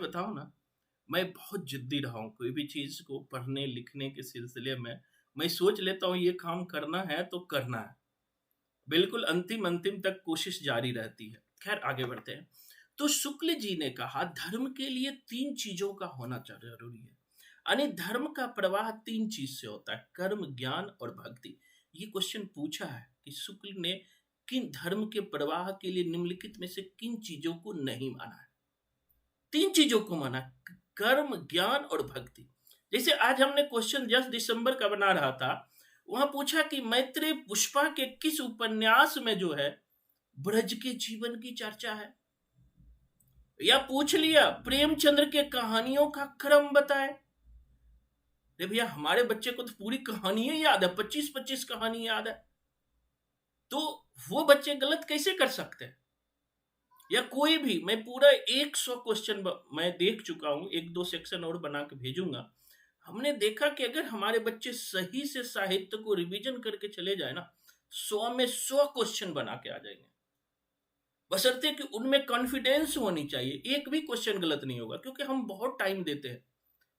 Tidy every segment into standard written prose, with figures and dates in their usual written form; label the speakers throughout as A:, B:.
A: बताऊँ ना, मैं बहुत जिद्दी रहा हूँ, कोई भी चीज़ को पढ़ने लिखने के सिलसिले में, मैं सोच लेता हूँ ये काम करना है तो करना है। बिल्कुल अंतिम-अंतिम तक कोशिश जारी रहती है। ख़ैर आगे बढ़ते हैं। तो शुक्ल जी ने कहा धर्म के लिए 3 चीज़ों का होना ज़रूरी है। यानी धर्म का प्रवाह 3 चीज़ से होता है, कर्म, ज्ञान और भक्ति। ये क्वेश्चन पूछा है कि शुक्ल ने किन धर्म के प्रवाह के लिए निम्नलिखित में से किन चीज़ों को नहीं माना है? 3 चीज़ों को माना, कर्म, ज्ञान और भक्ति। जैसे आज हमने क्वेश्चन 10 दिसंबर का बना रहा था, वहाँ पूछा कि मैत्रेय पुष्पा के किस उपन्यास में जो है, ब्रज के जीवन की चर्चा है? या पूछ लिया प्रेमचंद्र के कहानियों का क्रम बताएं। अरे भैया हमारे बच्चे को तो पूरी कहानी ही याद है, 25-25 कहानी याद है। तो वो बच्चे गलत कैसे कर सकते हैं? या कोई भी, मैं पूरा 100 क्वेश्चन मैं देख चुका हूँ, 1-2 सेक्शन और बना के भेजूंगा। हमने देखा कि अगर हमारे बच्चे सही से साहित्य को रिवीजन करके चले जाए ना, 100 में 100 क्वेश्चन बना के आ जाएंगे। बशर्ते कि उनमें कॉन्फिडेंस होनी चाहिए, एक भी क्वेश्चन गलत नहीं होगा, क्योंकि हम बहुत टाइम देते हैं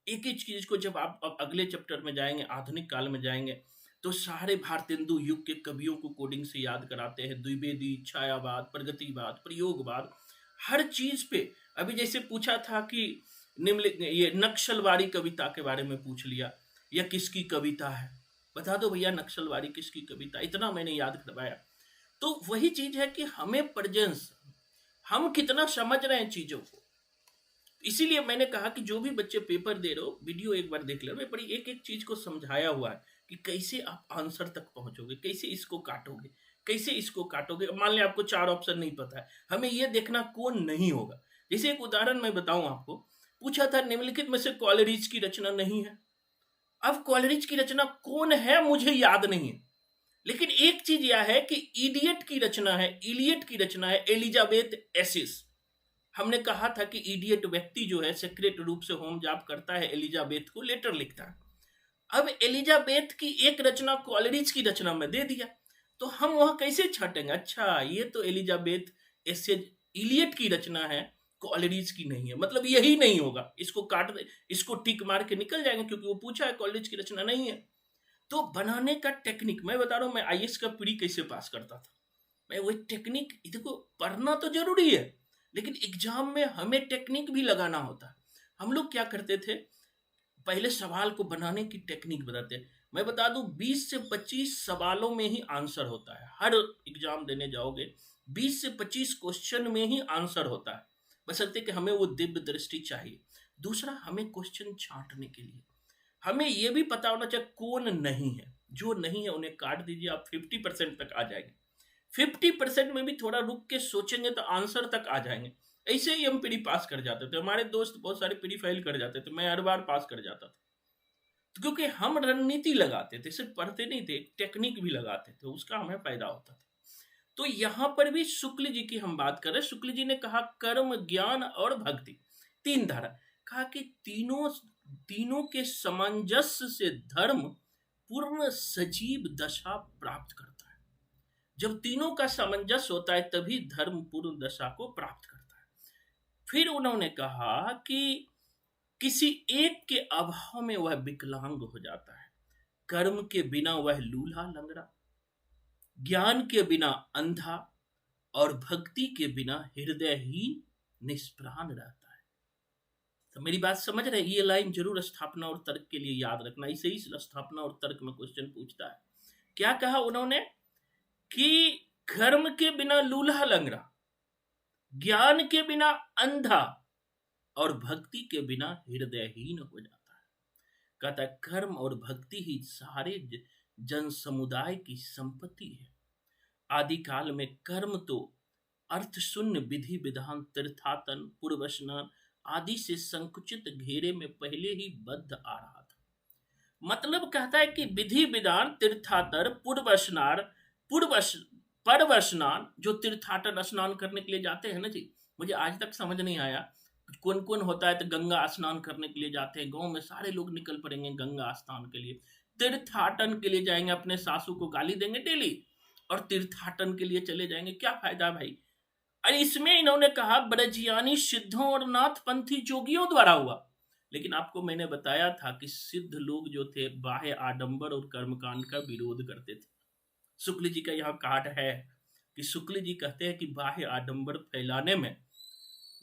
A: एक ही चीज को। जब आप अब अगले चैप्टर में जाएंगे, आधुनिक काल में जाएंगे, तो सारे भारतेंदु युग के कवियों को कोडिंग से याद कराते हैं, द्विवेदी, छायावाद, प्रगतिवाद, प्रयोगवाद, हर चीज पे। अभी जैसे पूछा था कि निम्नलिखित ये नक्सलवाड़ी कविता के बारे में पूछ लिया, या किसकी कविता है, बता दो भैया नक्सलवाड़ी किसकी कविता, इतना मैंने याद करवाया। तो वही चीज है कि हमें प्रेजेंस, हम कितना समझ रहे हैं चीजों को। इसीलिए मैंने कहा कि जो भी बच्चे पेपर दे रहे हो, वीडियो एक बार देख लो। मैं बड़ी एक एक चीज को समझाया हुआ है कि कैसे आप आंसर तक पहुंचोगे, कैसे इसको काटोगे, कैसे इसको काटोगे। मान लिया आपको 4 ऑप्शन नहीं पता है, हमें यह देखना कौन नहीं होगा। जैसे एक उदाहरण मैं बताऊं आपको, पूछा था निम्नलिखित में से कॉलरिज की रचना नहीं है। अब कॉलरिज की रचना कौन है मुझे याद नहीं है, लेकिन एक चीज यह है कि इडियट की रचना है, इलियट की रचना है एलिजाबेथ एसिस। हमने कहा था कि इडियट व्यक्ति जो है सीक्रेट रूप से होम जॉब करता है, एलिजाबेथ को लेटर लिखता है। अब एलिजाबेथ की एक रचना कॉलरिज की रचना में दे दिया, तो हम वहां कैसे छाटेंगे? अच्छा, ये तो एलिजाबेथ एसेज इलियट की रचना है, कॉलरिज की नहीं है, मतलब यही नहीं होगा, इसको काट दे, इसको टिक मार के निकल जाएंगे, क्योंकि वो पूछा है कॉलरिज की रचना नहीं है। तो बनाने का टेक्निक मैं बता रहा हूं, मैं आईएएस का प्री कैसे पास करता था। मैं वही टेक्निक, देखो पढ़ना तो जरूरी है, लेकिन एग्जाम में हमें टेक्निक भी लगाना होता है। हम लोग क्या करते थे, पहले सवाल को बनाने की टेक्निक बताते हैं। मैं बता दूं 20 से 25 सवालों में ही आंसर होता है। हर एग्जाम देने जाओगे 20 से 25 क्वेश्चन में ही आंसर होता है, बशर्ते कि हमें वो दिव्य दृष्टि चाहिए। दूसरा, हमें क्वेश्चन छांटने के लिए हमें यह भी पता होना चाहिए कौन नहीं है। जो नहीं है उन्हें काट दीजिए, आप 50% तक आ जाएंगे। 50% में भी थोड़ा रुक के सोचेंगे तो आंसर तक आ जाएंगे। ऐसे ही हम प्री पास कर जाते थे, हमारे दोस्त बहुत सारे प्री फेल कर जाते थे, मैं हर बार पास कर जाता था। तो क्योंकि हम रणनीति लगाते थे, सिर्फ पढ़ते नहीं थे, टेक्निक भी लगाते थे, उसका हमें फायदा होता था। तो यहां पर भी शुक्ल जी की हम बात कर रहे हैं। शुक्ल जी ने कहा कर्म, ज्ञान और भक्ति, 3 धारा। कहा कि तीनों तीनों के सामंजस्य से धर्म पूर्ण सजीव दशा प्राप्त करता है। जब तीनों का सामंजस्य होता है तभी धर्म पूर्ण दशा को प्राप्त करता है। फिर उन्होंने कहा कि किसी एक के अभाव में वह विकलांग हो जाता है, कर्म के बिना वह लूल्हा लंगड़ा, ज्ञान के बिना अंधा, और भक्ति के बिना हृदयहीन निष्प्राण रहता है। तो मेरी बात समझ रहे हैं? ये लाइन जरूर स्थापना और तर्क के लिए याद रखना, इसे ही स्थापना और तर्क में क्वेश्चन पूछता है। क्या कहा उन्होंने कि कर्म के बिना लूल्हा लंगड़ा, ज्ञान के बिना अंधा, और भक्ति के बिना हृदयहीन हो जाता है। कहता है कर्म और भक्ति ही सारे जन समुदाय की संपत्ति है। आदिकाल में कर्म तो अर्थ शून्य विधि विधान, तीर्थाटन, पूर्व स्नान आदि से संकुचित घेरे में पहले ही बद्ध आ रहा था। मतलब कहता है कि विधि विधान, तीर्थाटन, पूर्व स्नान, पर्व स्नान, जो तीर्थाटन स्नान करने के लिए जाते हैं ना जी, मुझे आज तक समझ नहीं आया कौन कौन होता है। तो गंगा स्नान करने के लिए जाते हैं, गांव में सारे लोग निकल पड़ेंगे गंगा स्नान के लिए। तीर्थाटन के लिए जाएंगे, अपने सासू को गाली देंगे डेली, और तीर्थाटन के लिए चले जाएंगे, क्या फायदा भाई? और इसमें इन्होंने कहा ब्रजियानी सिद्धों और नाथपंथी जोगियों द्वारा हुआ। लेकिन आपको मैंने बताया था कि सिद्ध लोग जो थे बाह्य आडंबर और कर्मकांड का विरोध करते थे। शुक्ल जी का यहाँ काट है कि शुक्ल जी कहते हैं कि बाह्य आडंबर फैलाने में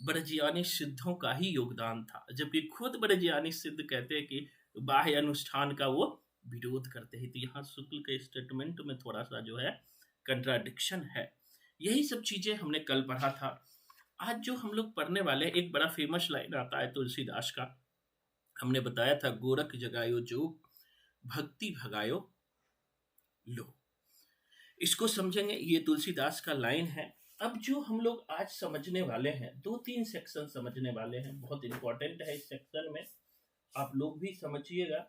A: ब्रजियानी सिद्धों का ही योगदान था, जबकि खुद ब्रजियानी सिद्ध कहते हैं कि बाह्य अनुष्ठान का वो विरोध करते हैं। तो यहाँ शुक्ल के स्टेटमेंट में थोड़ा सा जो है कंट्राडिक्शन है। यही सब चीजें हमने कल पढ़ा था। आज जो हम लोग पढ़ने वाले, एक बड़ा फेमस लाइन आता है तुलसीदास का, हमने बताया था, गोरख जगायो जो भक्ति भगायो लो। इसको समझेंगे, ये तुलसीदास का लाइन है। अब जो हम लोग आज समझने वाले हैं, 2-3 सेक्शन समझने वाले हैं, बहुत इंपॉर्टेंट है इस सेक्शन में, आप लोग भी समझिएगा।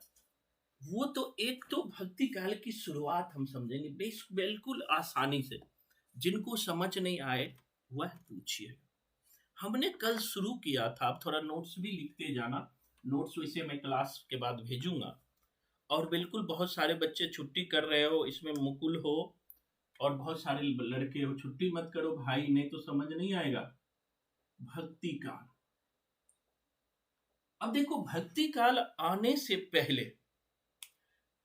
A: वो तो एक तो भक्ति काल की शुरुआत हम समझेंगे बिल्कुल आसानी से। जिनको समझ नहीं आए वह पूछिए। हमने कल शुरू किया था, आप थोड़ा नोट्स भी लिखते जाना, नोट्स वैसे मैं क्लास के बाद भेजूंगा। और बिल्कुल बहुत सारे बच्चे छुट्टी कर रहे हो, इसमें मुकुल हो और बहुत सारे लड़के हो, छुट्टी मत करो भाई, नहीं तो समझ नहीं आएगा। भक्ति काल, अब देखो भक्ति काल आने से पहले,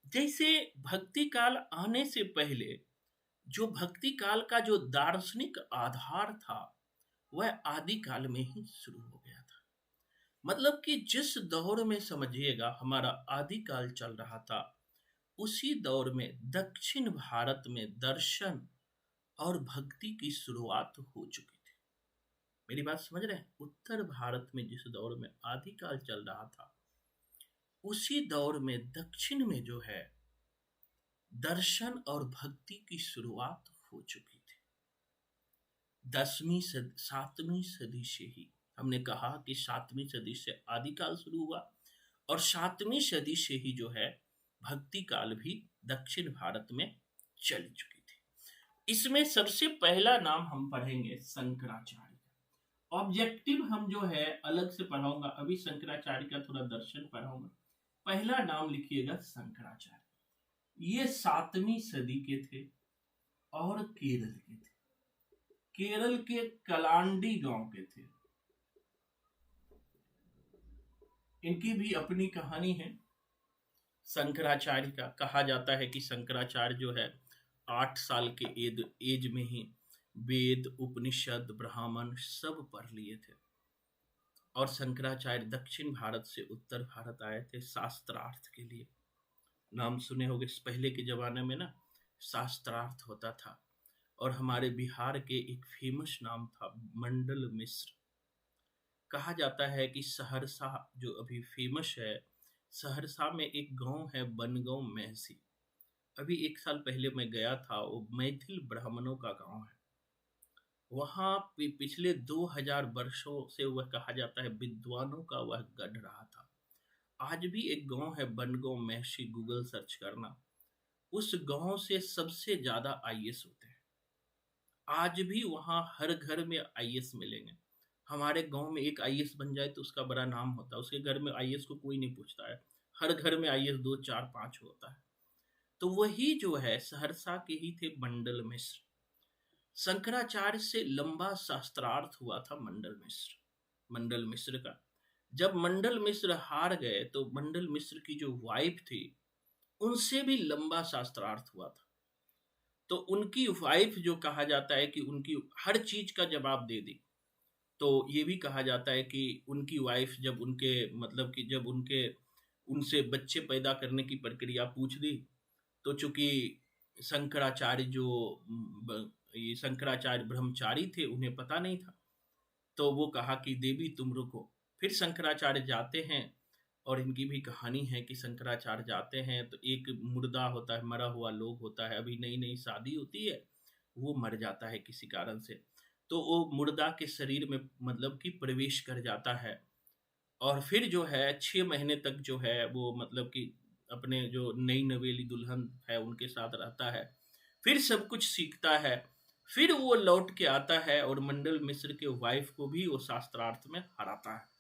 A: जैसे भक्ति काल आने से पहले जो भक्ति काल का जो दार्शनिक आधार था वह आदि काल में ही शुरू हो गया था। मतलब कि जिस दौर में समझिएगा हमारा आदि काल चल रहा था, उसी दौर में दक्षिण भारत में दर्शन और भक्ति की शुरुआत हो चुकी थी। मेरी बात समझ रहे हैं? उत्तर भारत में जिस दौर में आदि काल चल रहा था, उसी दौर में दक्षिण में जो है दर्शन और भक्ति की शुरुआत हो चुकी थी। 7वीं सदी से ही, हमने कहा कि 7वीं सदी से आदि काल शुरू हुआ और 7वीं सदी से ही जो है भक्ति काल भी दक्षिण भारत में चल चुकी थी। इसमें सबसे पहला नाम हम पढ़ेंगे शंकराचार्य का। ऑब्जेक्टिव हम जो है अलग से पढ़ाऊंगा, अभी शंकराचार्य का थोड़ा दर्शन पढ़ाऊंगा। पहला नाम लिखिएगा शंकराचार्य। ये 7वीं सदी के थे और केरल के थे। केरल के कलांडी गांव के थे। इनकी भी अपनी कहानी है। शंकराचार्य का कहा जाता है कि शंकराचार्य जो है 8 साल के एज में ही वेद, उपनिषद, ब्राह्मण सब पढ़ लिए थे। और शंकराचार्य दक्षिण भारत से उत्तर भारत आए थे शास्त्रार्थ के लिए। नाम सुने होंगे, पहले के जमाने में ना शास्त्रार्थ होता था। और हमारे बिहार के एक फेमस नाम था मंडल मिश्र। कहा जाता है कि सहरसा जो अभी फेमस है, सहरसा में एक गांव है बनगांव महसी। अभी 1 साल पहले मैं गया था, वो मैथिल ब्राह्मणों का गांव है। वहां पिछले 2000 वर्षों से वह कहा जाता है विद्वानों का वह गढ़ रहा था। आज भी एक गांव है बनगांव महसी, गूगल सर्च करना। उस गांव से सबसे ज्यादा आईएएस होते हैं। आज भी वहां हर घर में आईएएस मिलेंगे। हमारे गांव में एक आईएएस बन जाए तो उसका बड़ा नाम होता है, उसके घर में आईएएस को कोई नहीं पूछता है। हर घर में आईएएस 2, 4, 5 होता है। तो वही जो है सहरसा के ही थे मंडल मिश्र। शंकराचार्य से लंबा शास्त्रार्थ हुआ था मंडल मिश्र का। जब मंडल मिश्र हार गए तो मंडल मिश्र की जो वाइफ थी उनसे भी लंबा शास्त्रार्थ हुआ था। तो उनकी वाइफ जो कहा जाता है कि उनकी हर चीज का जवाब दे दी। तो ये भी कहा जाता है कि उनकी वाइफ जब उनके मतलब कि जब उनके उनसे बच्चे पैदा करने की प्रक्रिया पूछ दी, तो चूंकि शंकराचार्य ये शंकराचार्य ब्रह्मचारी थे, उन्हें पता नहीं था। तो वो कहा कि देवी तुम रुको। फिर शंकराचार्य जाते हैं और इनकी भी कहानी है कि शंकराचार्य जाते हैं तो एक मुर्दा होता है, मरा हुआ लोग होता है, अभी नई नई शादी होती है, वो मर जाता है किसी कारण से। तो वो मुर्दा के शरीर में मतलब कि प्रवेश कर जाता है और फिर जो है 6 महीने तक जो है वो मतलब कि अपने जो नई नवेली दुल्हन है उनके साथ रहता है। फिर सब कुछ सीखता है, फिर वो लौट के आता है और मंडल मिश्र के वाइफ को भी वो शास्त्रार्थ में हराता है।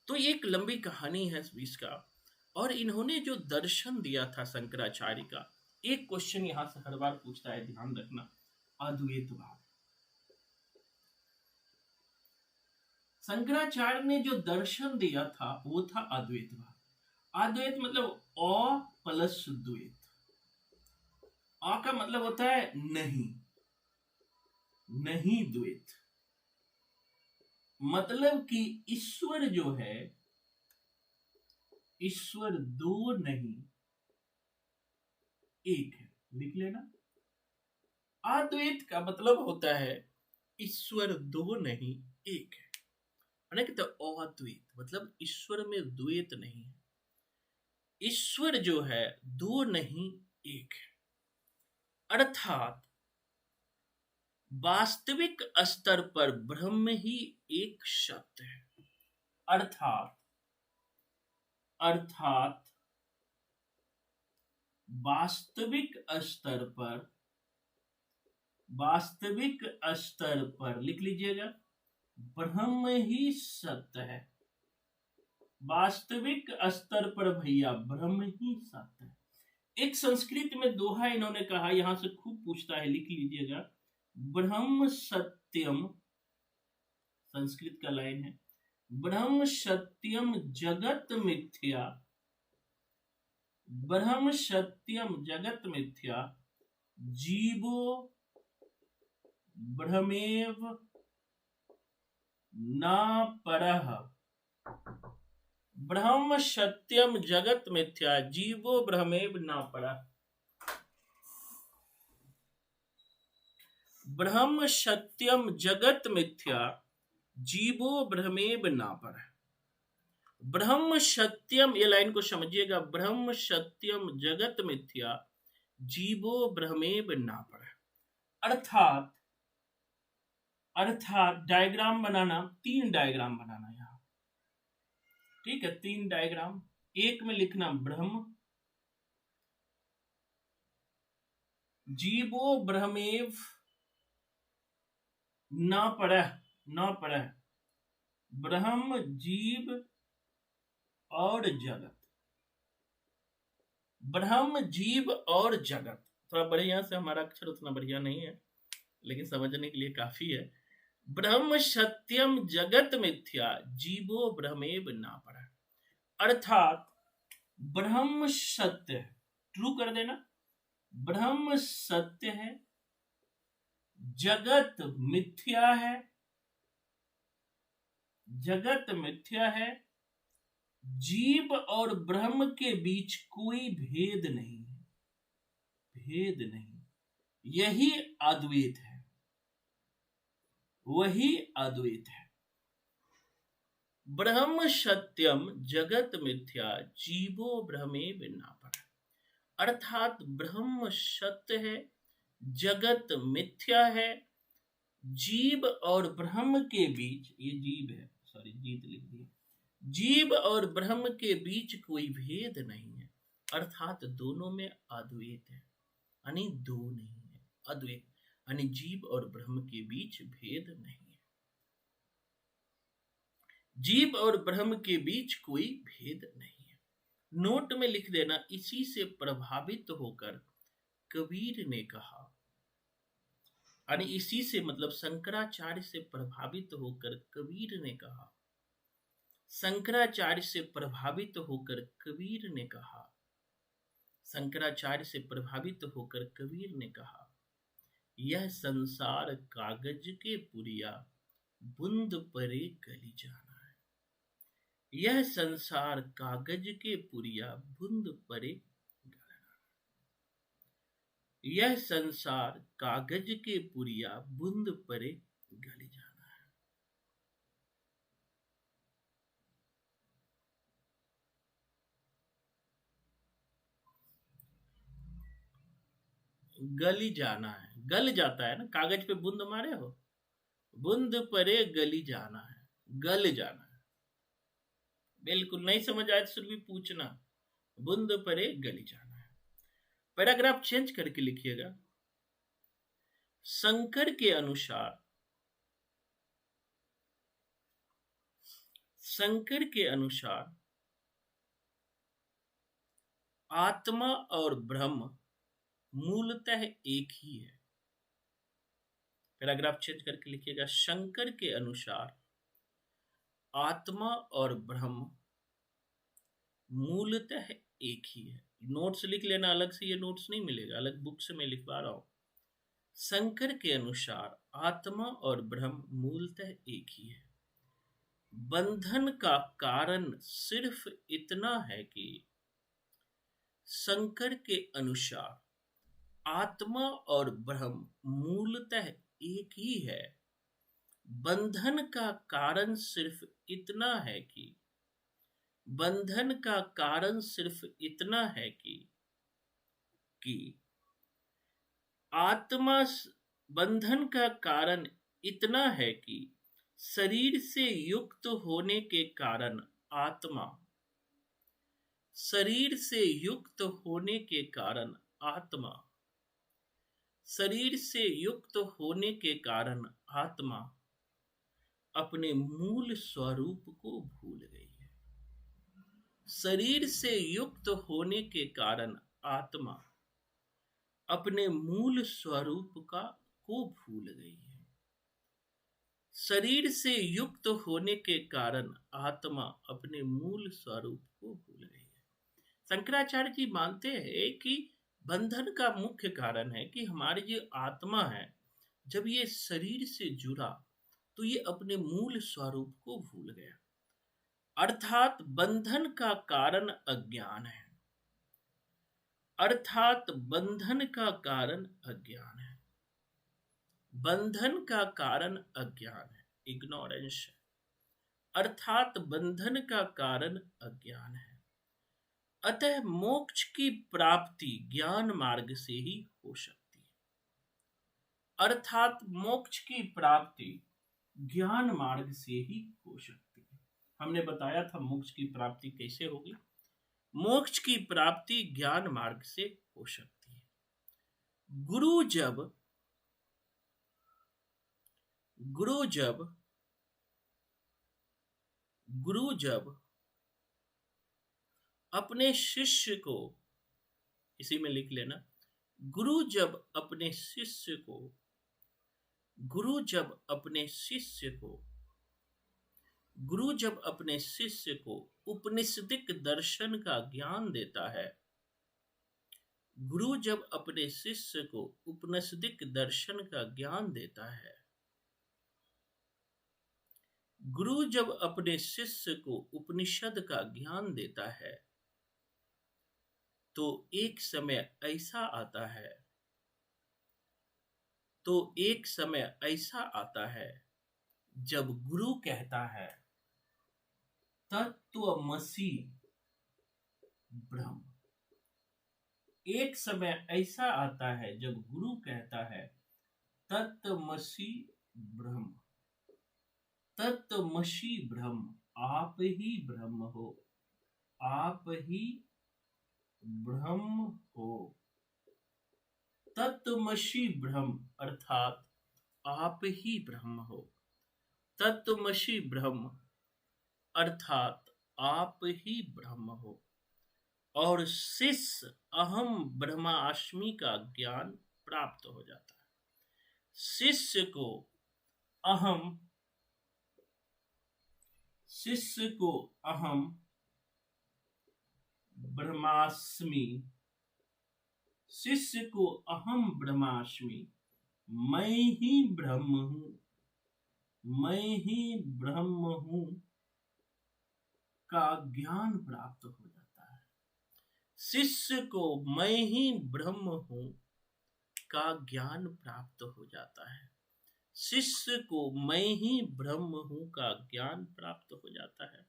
A: तो ये एक लंबी कहानी है इसका। और इन्होंने जो दर्शन दिया था शंकराचार्य का, एक क्वेश्चन यहाँ से हर बार पूछता है, ध्यान रखना, अद्वैतवाद। शंकराचार्य ने जो दर्शन दिया था वो था अद्वैतवाद। अद्वैत मतलब अ प्लस द्वैत। अ का मतलब होता है नहीं, नहीं द्वैत, मतलब कि ईश्वर जो है, ईश्वर दो नहीं एक है। लिख लेना। अद्वैत का मतलब होता है ईश्वर दो नहीं एक है। तो अद्वैत मतलब ईश्वर में द्वैत नहीं है, ईश्वर जो है दो नहीं एक है। अर्थात वास्तविक स्तर पर ब्रह्म ही एक सत्य है। अर्थात अर्थात वास्तविक स्तर पर, वास्तविक स्तर पर लिख लीजिएगा, ब्रह्म ही सत्य है। वास्तविक स्तर पर भैया ब्रह्म ही सत्य है। एक संस्कृत में दोहा इन्होंने कहा, यहां से खूब पूछता है, लिख लीजिएगा। ब्रह्म सत्यम, संस्कृत का लाइन है, ब्रह्म सत्यम जगत मिथ्या, ब्रह्म सत्यम जगत मिथ्या, जीवो ब्रह्मेव न परः। ब्रह्म सत्यम जगत मिथ्या, जीवो ब्रह्मेव न परः। ब्रह्म सत्यम जगत मिथ्या, जीवो ब्रह्मेव न परः। ब्रह्म सत्यम, ये लाइन को समझिएगा, ब्रह्म सत्यम जगत मिथ्या, जीवो ब्रह्मेव न परः। अर्थात अर्थात डायग्राम बनाना, तीन डायग्राम बनाना यहां, ठीक है, तीन डायग्राम। एक में लिखना ब्रह्म, जीवो ब्रह्मेव न परः, न परः, ब्रह्म जीव और जगत, ब्रह्म जीव और जगत। थोड़ा बढ़िया से, हमारा अक्षर उतना बढ़िया नहीं है लेकिन समझने के लिए काफी है। ब्रह्म सत्यम जगत मिथ्या, जीवो ब्रह्मेव न परः। अर्थात ब्रह्म सत्य है, ट्रू कर देना, ब्रह्म सत्य है, जगत मिथ्या है, जगत मिथ्या है, जीव और ब्रह्म के बीच कोई भेद नहीं है, भेद नहीं, यही अद्वैत है, वही अद्वैत है। ब्रह्म सत्यम जगत मिथ्या, जीवो ब्रह्मेव न परः। अर्थात ब्रह्म सत्य है, जगत मिथ्या है, जीव और ब्रह्म के बीच, ये जीव है, सॉरी जीत लिख दिया, जीव और ब्रह्म के बीच कोई भेद नहीं है। अर्थात दोनों में अद्वैत है, यानी दो नहीं है, अद्वैत यानी जीव और ब्रह्म के बीच भेद नहीं है, जीव और ब्रह्म के बीच कोई भेद नहीं है। नोट में लिख देना, इसी से प्रभावित होकर कबीर ने कहा, यानी इसी से मतलब शंकराचार्य से प्रभावित होकर कबीर ने कहा, शंकराचार्य से प्रभावित होकर कबीर ने कहा, शंकराचार्य से प्रभावित होकर कबीर ने कहा, यह संसार कागज के पुरिया, बूंद परे गली जाना है। यह संसार कागज के पुरिया, बूंद परे गलना। यह संसार कागज के पुरिया, बूंद परे गली जाना है। गली जाना है, गल जाता है ना, कागज पे बूंद मारे हो, बूंद परे गली जाना है, गल जाना है। बिल्कुल नहीं समझ आए तो फिर भी पूछना, बूंद परे गली जाना है। पैराग्राफ चेंज करके लिखिएगा, शंकर के अनुसार, शंकर के अनुसार आत्मा और ब्रह्म मूलतः एक ही है। पैराग्राफ चेंज करके लिखिएगा, शंकर के अनुसार आत्मा और ब्रह्म मूलतः एक ही है। नोट्स लिख लेना, अलग से ये नोट्स नहीं मिलेगा, अलग बुक से मैं लिखवा रहा हूं। शंकर के अनुसार आत्मा और ब्रह्म मूलतः एक ही है। बंधन का कारण सिर्फ इतना है कि शंकर के अनुसार आत्मा और ब्रह्म मूलतः एक ही है। बंधन का कारण सिर्फ इतना है कि बंधन का कारण सिर्फ इतना है कि आत्मा बंधन का कारण इतना है कि शरीर से युक्त होने के कारण आत्मा शरीर से युक्त होने के कारण आत्मा शरीर से युक्त होने के कारण आत्मा अपने मूल स्वरूप को भूल गई है। शरीर से युक्त होने के कारण आत्मा अपने मूल स्वरूप को भूल गई है। शरीर से युक्त होने के कारण आत्मा अपने मूल स्वरूप को भूल गई है। शंकराचार्य जी मानते हैं कि बंधन का मुख्य कारण है कि हमारी जो आत्मा है, जब ये शरीर से जुड़ा तो ये अपने मूल स्वरूप को भूल गया। अर्थात बंधन का कारण अज्ञान है। अर्थात बंधन का कारण अज्ञान है। बंधन का कारण अज्ञान है, इग्नोरेंस है। अर्थात बंधन का कारण अज्ञान है। अतः मोक्ष की प्राप्ति ज्ञान मार्ग से ही हो सकती है। अर्थात मोक्ष की प्राप्ति ज्ञान मार्ग से ही हो सकती है। हमने बताया था मोक्ष की प्राप्ति कैसे होगी। मोक्ष की प्राप्ति ज्ञान मार्ग से हो सकती है। गुरु जब अपने शिष्य को, इसी में लिख लेना, गुरु जब अपने शिष्य को उपनिषदिक दर्शन का ज्ञान देता है, गुरु जब अपने शिष्य को उपनिषदिक दर्शन का ज्ञान देता है, गुरु जब अपने शिष्य को उपनिषद का ज्ञान देता है, तो एक समय ऐसा आता है जब गुरु कहता है तत्त्वमसि ब्रह्म। एक समय ऐसा आता है जब गुरु कहता है तत्त्वमसि ब्रह्म। तत्त्वमसि ब्रह्म, आप ही ब्रह्म हो, आप ही ब्रह्म हो। तत्त्वमसि ब्रह्म अर्थात आप ही ब्रह्म हो। तत्त्वमसि ब्रह्म अर्थात आप ही ब्रह्म हो। और शिष्य अहम ब्रह्मास्मि का ज्ञान प्राप्त हो जाता है। शिष्य को अहम ब्रह्मास्मि, मैं ही ब्रह्म हूं का ज्ञान प्राप्त हो जाता है। शिष्य को मैं ही ब्रह्म हूं का ज्ञान प्राप्त हो जाता है। शिष्य को मैं ही ब्रह्म हूं का ज्ञान प्राप्त हो जाता है।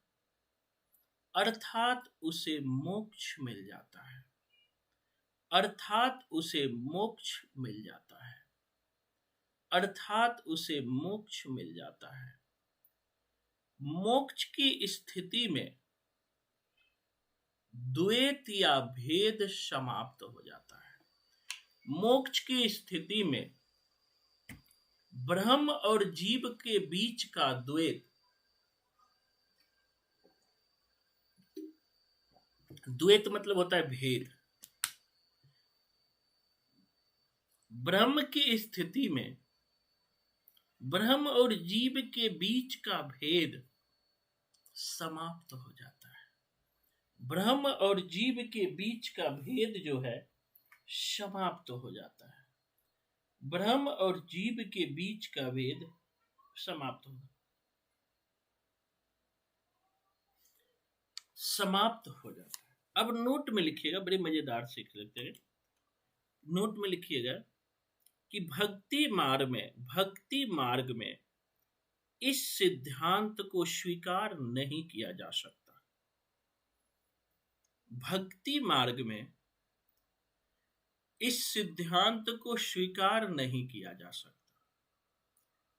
A: अर्थात उसे मोक्ष मिल जाता है। अर्थात उसे मोक्ष मिल जाता है। अर्थात उसे मोक्ष मिल जाता है। मोक्ष की स्थिति में द्वैत या भेद समाप्त हो जाता है। मोक्ष की स्थिति में ब्रह्म और जीव के बीच का द्वैत, द्वैत मतलब होता है भेद। ब्रह्म की स्थिति में ब्रह्म और जीव के बीच का भेद समाप्त हो जाता है। ब्रह्म और जीव के बीच का भेद जो है समाप्त हो जाता है। ब्रह्म और जीव के बीच का भेद समाप्त हो जाता है। अब नोट में लिखिएगा, बड़े मजेदार सीख लेते हैं। नोट में लिखिएगा कि भक्ति मार्ग में इस सिद्धांत को स्वीकार नहीं किया जा सकता। भक्ति मार्ग में इस सिद्धांत को स्वीकार नहीं किया जा सकता।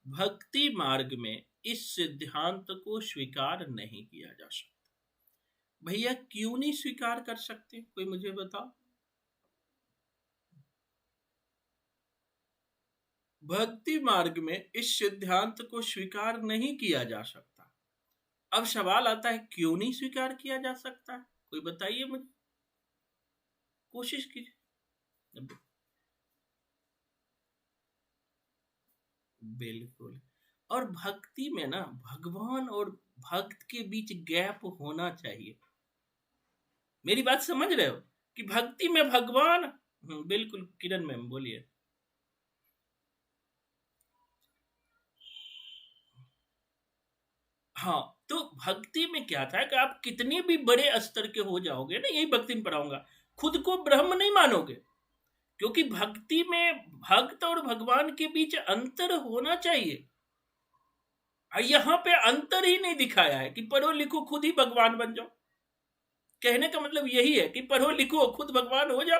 A: भक्ति मार्ग में इस सिद्धांत को स्वीकार नहीं किया जा सकता। भैया क्यों नहीं स्वीकार कर सकते, कोई मुझे बताओ। भक्ति मार्ग में इस सिद्धांत को स्वीकार नहीं किया जा सकता। अब सवाल आता है क्यों नहीं स्वीकार किया जा सकता है, कोई बताइए मुझे, कोशिश कीजिए। बिल्कुल। और भक्ति में ना भगवान और भक्त के बीच गैप होना चाहिए। मेरी बात समझ रहे हो कि भक्ति में भगवान, बिल्कुल किरण मैम बोलिए। हाँ, तो भक्ति में क्या था कि आप कितने भी बड़े स्तर के हो जाओगे ना, यही भक्ति में पढ़ाऊंगा, खुद को ब्रह्म नहीं मानोगे, क्योंकि भक्ति में भक्त और भगवान के बीच अंतर होना चाहिए। यहां पे अंतर ही नहीं दिखाया है कि पढ़ो लिखो खुद ही भगवान बन जाओ। कहने का मतलब यही है कि पढ़ो लिखो खुद भगवान हो जाओ।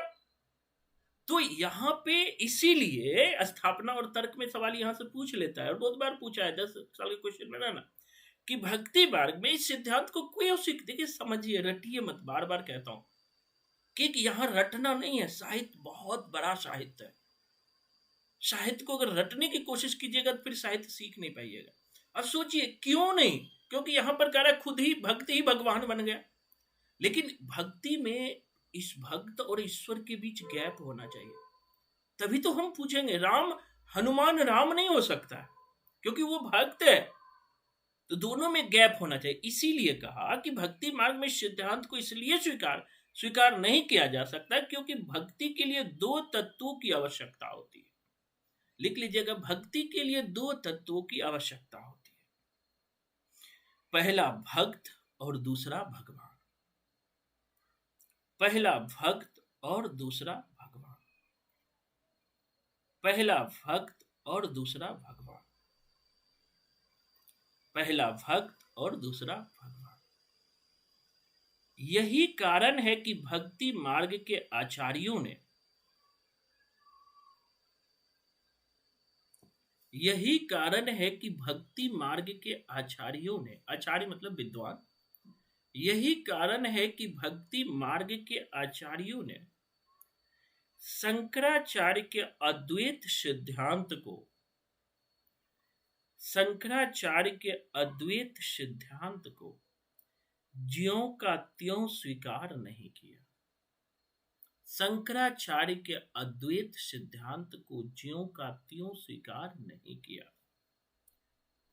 A: तो यहां पे इसीलिए स्थापना और तर्क में सवाल यहां से पूछ लेता है, और बहुत बार पूछा है 10 साल के क्वेश्चन में ना, कि भक्ति मार्ग में इस सिद्धांत को कोई सीख, देखिए समझिए, रटिए मत, बार बार कहता हूं कि यहां रटना नहीं है। साहित्य बहुत बड़ा साहित्य है। साहित्य को अगर रटने की कोशिश कीजिएगा तो फिर साहित्य सीख नहीं पाइएगा। अब सोचिए क्यों नहीं, क्योंकि यहां पर कह रहा है खुद ही भक्ति ही भगवान बन गया। लेकिन भक्ति में इस भक्त और ईश्वर के बीच गैप होना चाहिए। तभी तो हम पूछेंगे, राम हनुमान राम नहीं हो सकता क्योंकि वो भक्त है, तो दोनों में गैप होना चाहिए। इसीलिए कहा कि भक्ति मार्ग में सिद्धांत को इसलिए स्वीकार नहीं किया जा सकता क्योंकि भक्ति के लिए दो तत्वों की आवश्यकता होती है। लिख लीजिएगा, भक्ति के लिए दो तत्वों की आवश्यकता होती है। पहला भक्त और दूसरा भगवान। पहला भक्त और दूसरा भगवान। पहला भक्त और दूसरा भगवान। पहला भक्त और दूसरा भगवान। यही कारण है कि भक्ति मार्ग के आचार्यों ने, यही कारण है कि भक्ति मार्ग के आचार्यों ने, आचार्य मतलब विद्वान, यही कारण है कि भक्ति मार्ग के आचार्यों ने शंकराचार्य के अद्वैत सिद्धांत को, शंकराचार्य के अद्वैत सिद्धांत को ज्यों का त्यों स्वीकार नहीं किया। शंकराचार्य के अद्वैत सिद्धांत को ज्यों का त्यों स्वीकार नहीं किया,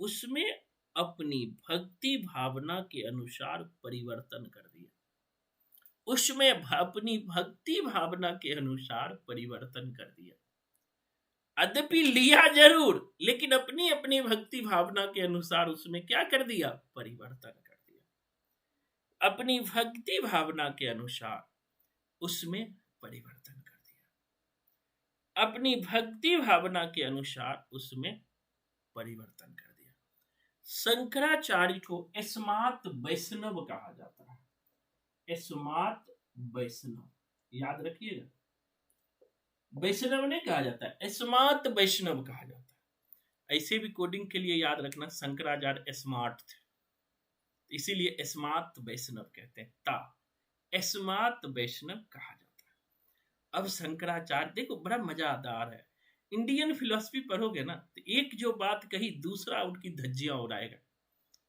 A: उसमें अपनी भक्ति भावना के अनुसार परिवर्तन कर दिया। उसमें अपनी भक्ति भावना के अनुसार परिवर्तन कर दिया। अद्यपि लिया जरूर, लेकिन अपनी अपनी भक्ति भावना के अनुसार उसमें क्या कर दिया, परिवर्तन कर दिया। अपनी भक्ति भावना के अनुसार उसमें परिवर्तन कर दिया। अपनी भक्ति भावना के अनुसार उसमें परिवर्तन कर दिया। शंकराचार्य को स्मार्त वैष्णव कहा जाता है। स्मार्त वैष्णव, याद रखिएगा, वैष्णव नहीं कहा जाता है, स्मार्त वैष्णव कहा जाता है। ऐसे भी कोडिंग के लिए याद रखना, शंकराचार्य स्मार्ट थे, इसीलिए स्मार्त वैष्णव कहते हैं, ता स्मार्त वैष्णव कहा जाता है। अब शंकराचार्य देखो बड़ा मजादार है, इंडियन फिलॉसफी पढ़ोगे ना तो एक जो बात कही दूसरा उनकी धज्जियां उड़ाएगा,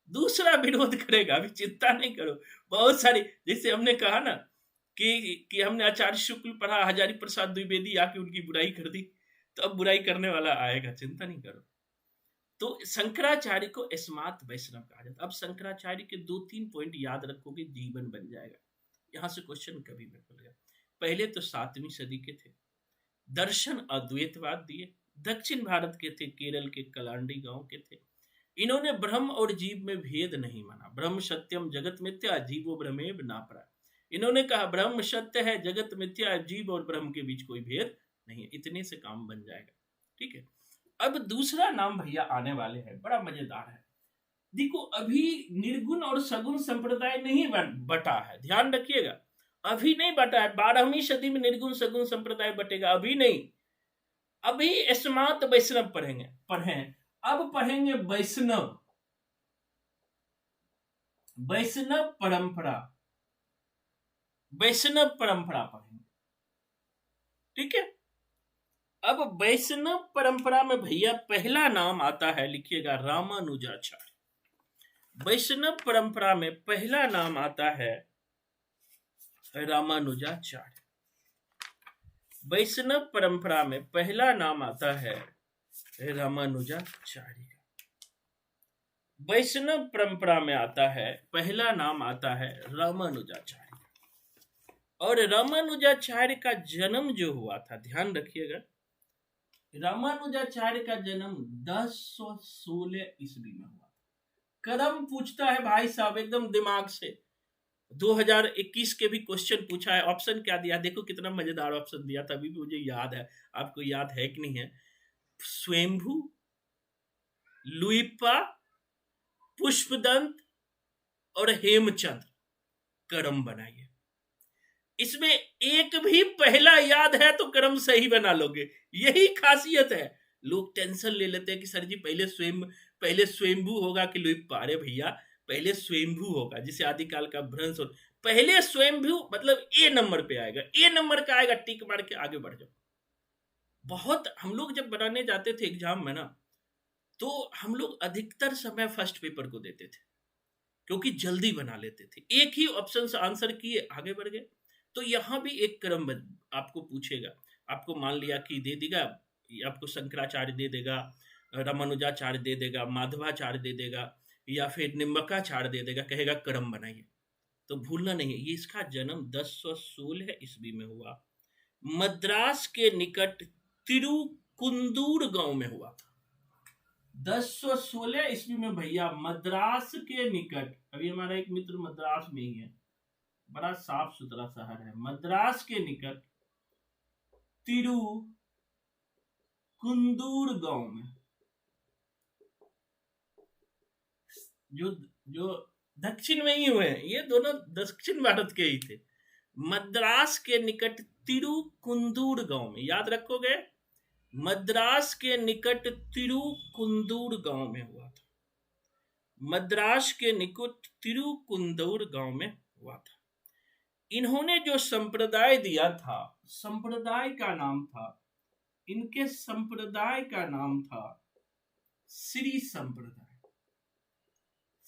A: दूसरा विरोध करेगा। अभी चिंता नहीं करो, बहुत सारी, जैसे हमने कहा ना कि हमने आचार्य शुक्ल पढ़ा, हजारी प्रसाद द्विवेदी आके उनकी बुराई कर दी, तो अब बुराई करने वाला आएगा, चिंता नहीं करो। तो शंकराचार्य को स्मार्त वैष्णव कहा जाता। अब शंकराचार्य के 2-3 पॉइंट याद रखोगे, जीवन बन जाएगा। यहां से क्वेश्चन कभी मत भूलिएगा। पहले तो 7वीं सदी के थे, दर्शन अद्वैतवाद दिए, दक्षिण भारत के थे, केरल के कलांडी गांव के थे। इन्होंने ब्रह्म और जीव में भेद नहीं माना। ब्रह्म सत्यम जगत मिथ्या जीवो ब्रह्मेव नापरा। इन्होंने कहा ब्रह्म सत्य है, जगत मिथ्या है, जीव और ब्रह्म के बीच कोई भेद नहीं है। इतने से काम बन जाएगा, ठीक है। अब दूसरा नाम भैया आने वाले हैं, बड़ा मजेदार है। देखो अभी निर्गुण और सगुण संप्रदाय नहीं बटा है, ध्यान रखिएगा, अभी नहीं बटा है। 12वीं सदी में निर्गुण सगुण संप्रदाय बटेगा, अभी नहीं। अभी स्मार्त वैष्णव पढ़े। अब पढ़ेंगे वैष्णव परंपरा, वैष्णव परंपरा पढ़ेंगे, ठीक है। अब वैष्णव परंपरा में भैया पहला नाम आता है, लिखिएगा, रामानुजाचार्य। वैष्णव परंपरा में पहला नाम आता है रामानुजाचार्य। वैष्णव परंपरा में पहला नाम आता है रामानुजाचार्य। वैष्णव परंपरा में आता है, पहला नाम आता है रामानुजाचार्य। और रामानुजाचार्य का जन्म जो हुआ था, ध्यान रखिएगा, रामानुजाचार्य का जन्म 1016 ईस्वी में हुआ। कदम पूछता है भाई साहब एकदम दिमाग से। 2021 के भी क्वेश्चन पूछा है, ऑप्शन क्या दिया, देखो कितना मजेदार ऑप्शन दिया था, अभी भी मुझे याद है, आपको याद है कि नहीं है। स्वयंभू, लुइपा, पुष्पदंत और हेमचंद्र। क्रम बनाइए, इसमें एक भी पहला याद है तो क्रम सही बना लोगे, यही खासियत है। लोग टेंशन ले लेते हैं कि सर जी पहले स्वयंभू होगा कि लुइपा। अरे भैया पहले स्वयंभू होगा, जिसे आदिकाल का भ्रंश हो। पहले स्वयंभू मतलब ए नंबर पे आएगा, ए नंबर का आएगा, टिक मार के आगे बढ़ जाओ। बहुत हम लोग जब बनाने जाते थे एग्जाम में ना, तो हम लोग अधिकतर समय फर्स्ट पेपर को देते थे, क्योंकि जल्दी बना लेते थे, एक ही ऑप्शन से आंसर किए आगे बढ़ गए। तो यहां भी एक क्रम आपको पूछेगा, आपको मान लिया कि दे देगा, आपको शंकराचार्य दे देगा, रामानुजाचार्य दे देगा, माधवाचार्य दे देगा, या फिर निम्बकाचार्य दे देगा, कहेगा क्रम बनाइए। तो भूलना नहीं है, ये इसका जन्म 1016 ईस्वी में हुआ, मद्रास के निकट तिरुकुंदूर गांव में हुआ था। 1016 ईस्वी में भैया, मद्रास के निकट, अभी हमारा एक मित्र मद्रास में ही है, बड़ा साफ सुथरा शहर है, मद्रास के निकट तिरुकुंदूर गांव में, जो दक्षिण में ही हुए हैं, ये दोनों दक्षिण भारत के ही थे। मद्रास के निकट तिरुकुंदूर गांव में, याद रखोगे, मद्रास के निकट तिरुकुंदूर गांव में हुआ था। मद्रास के निकट तिरुकुंदूर गांव में हुआ था। इन्होंने जो संप्रदाय दिया था, संप्रदाय का नाम था, इनके संप्रदाय का नाम था श्री संप्रदाय,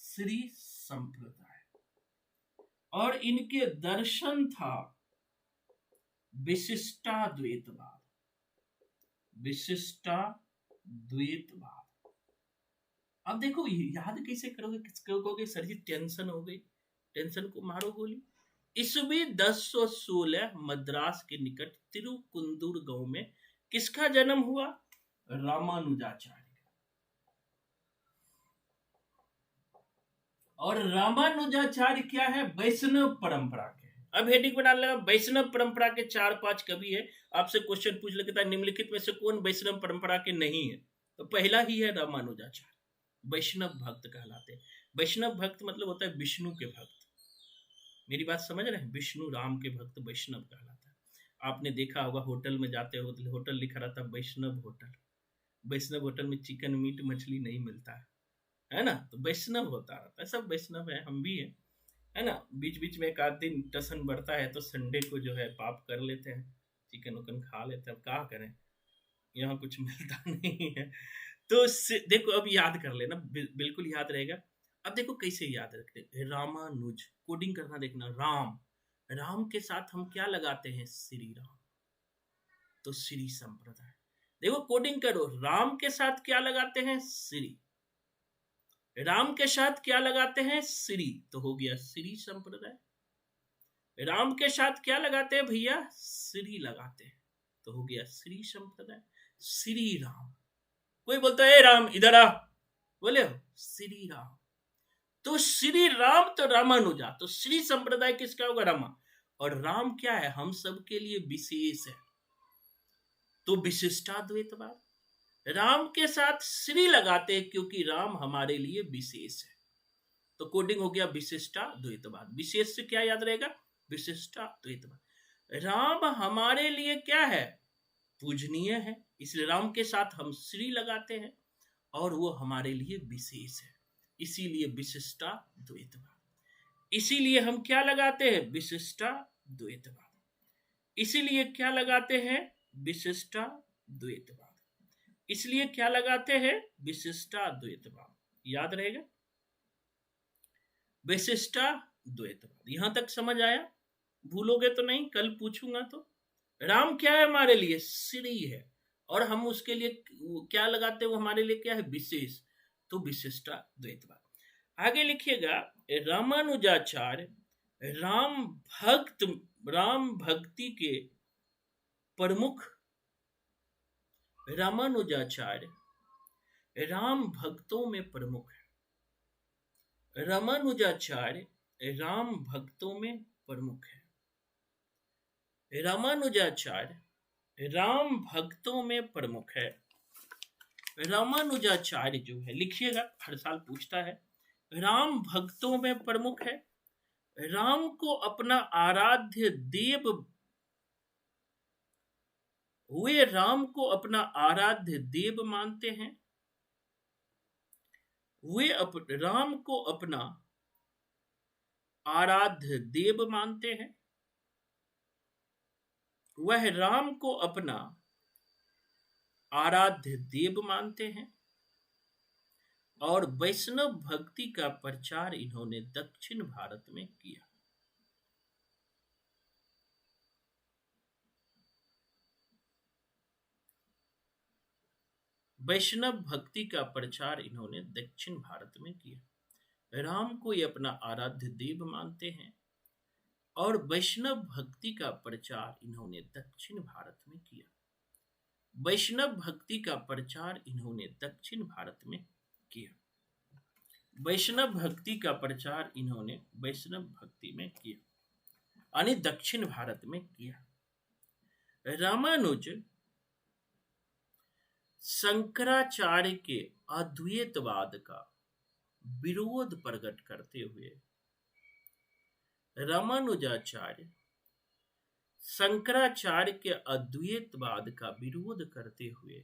A: श्री संप्रदाय। और इनके दर्शन था विशिष्टाद्वैतवाद, विशिष्टाद्वैतवाद। अब देखो याद कैसे करोगे, कहोगे सर जी टेंशन हो गई, टेंशन को मारो गोली। ईस्वी 1016 मद्रास के निकट तिरुकुंदूर गांव में किसका जन्म हुआ? रामानुजाचार्य। और रामानुजाचार्य क्या है? वैष्णव परंपरा के। अब हेडिंग बना लेगा, वैष्णव परंपरा के 4-5 कवि है। आपसे क्वेश्चन पूछ लेता, निम्नलिखित में से कौन वैष्णव परंपरा के नहीं है? तो पहला ही है रामानुजाचार्य। वैष्णव भक्त कहलाते हैं। वैष्णव भक्त मतलब होता है विष्णु के भक्त। मेरी बात समझ रहे हैं? विष्णु राम के भक्त वैष्णव कहलाता है। आपने देखा होगा होटल में जाते हो, होटल लिखा रहता है वैष्णव होटल। वैष्णव होटल में चिकन मीट मछली नहीं मिलता है ना? तो वैष्णव होता रहता है, सब वैष्णव है, हम भी है ना? बीच बीच में एक आध दिन टसन बढ़ता है तो संडे को जो है पाप कर लेते हैं, चिकन उकन खा लेते हैं। अब क्या करें, यहाँ कुछ मिलता नहीं है। तो देखो अब याद कर लेना, बिल्कुल याद रहेगा। अब देखो कैसे याद रखते, रामानुज, कोडिंग करना देखना, राम, राम के साथ हम क्या लगाते हैं? श्री राम, तो श्री संप्रदाय। देखो कोडिंग करो, राम के साथ क्या लगाते हैं? श्री, राम के साथ क्या लगाते हैं? श्री, तो हो गया श्री संप्रदाय। राम के साथ क्या लगाते हैं भैया? श्री लगाते हैं, तो हो गया श्री संप्रदाय। श्री राम, कोई बोलता है ए राम इधर आ, बोले हो श्री राम, तो श्री राम तो रामानुजा, तो श्री संप्रदाय किसका होगा? रामा। और राम क्या है? हम सब के लिए विशेष है, तो विशिष्टाद्वैतवाद। राम के साथ श्री लगाते हैं क्योंकि राम हमारे लिए विशेष है, तो कोडिंग हो गया विशिष्टाद्वैतवाद। विशेष से क्या याद रहेगा? विशिष्टाद्वैतवाद। राम हमारे लिए क्या है? पूजनीय है, इसलिए राम के साथ हम श्री लगाते हैं, और वो हमारे लिए विशेष है, इसीलिए विशिष्टाद्वैतवाद। इसीलिए हम क्या लगाते हैं? विशिष्टाद्वैतवाद। इसीलिए क्या लगाते हैं? विशिष्टाद्वैतवाद। इसलिए क्या लगाते हैं? विशिष्टाद्वैतवाद। याद रहेगा, विशिष्टाद्वैतवाद। यहां तक समझ आया? भूलोगे तो नहीं, कल पूछूंगा तो। राम क्या है हमारे लिए? श्री है, और हम उसके लिए क्या लगाते हैं? वो हमारे लिए क्या है? विशेष, तो विशिष्टाद्वैतवाद। आगे लिखिएगा, रामानुजाचार्य राम भक्ति के प्रमुख। रामानुजाचार्य राम भक्तों में प्रमुख है। रामानुजाचार्य राम भक्तों में प्रमुख है। रामानुजाचार्य राम भक्तों में प्रमुख है। रामानुजाचार्य जो है, लिखिएगा, हर साल पूछता है, राम भक्तों में प्रमुख है। राम को अपना आराध्य देव, वे राम को अपना आराध्य देव मानते हैं। वे राम को अपना आराध्य देव मानते हैं। वह राम को अपना आराध्य देव मानते हैं, और वैष्णव भक्ति का प्रचार इन्होंने दक्षिण भारत में किया। वैष्णव भक्ति का प्रचार इन्होंने दक्षिण भारत में किया। राम को ये अपना आराध्य देव मानते हैं, और वैष्णव भक्ति का प्रचार इन्होंने दक्षिण भारत में किया। वैष्णव भक्ति का प्रचार इन्होंने दक्षिण भारत में किया। वैष्णव भक्ति का प्रचार इन्होंने वैष्णव भक्ति में किया, यानी दक्षिण भारत में किया। रामानुज शंकराचार्य के अद्वैतवाद का विरोध प्रकट करते हुए, रामानुजाचार्य शंकराचार्य के अद्वैतवाद का विरोध करते हुए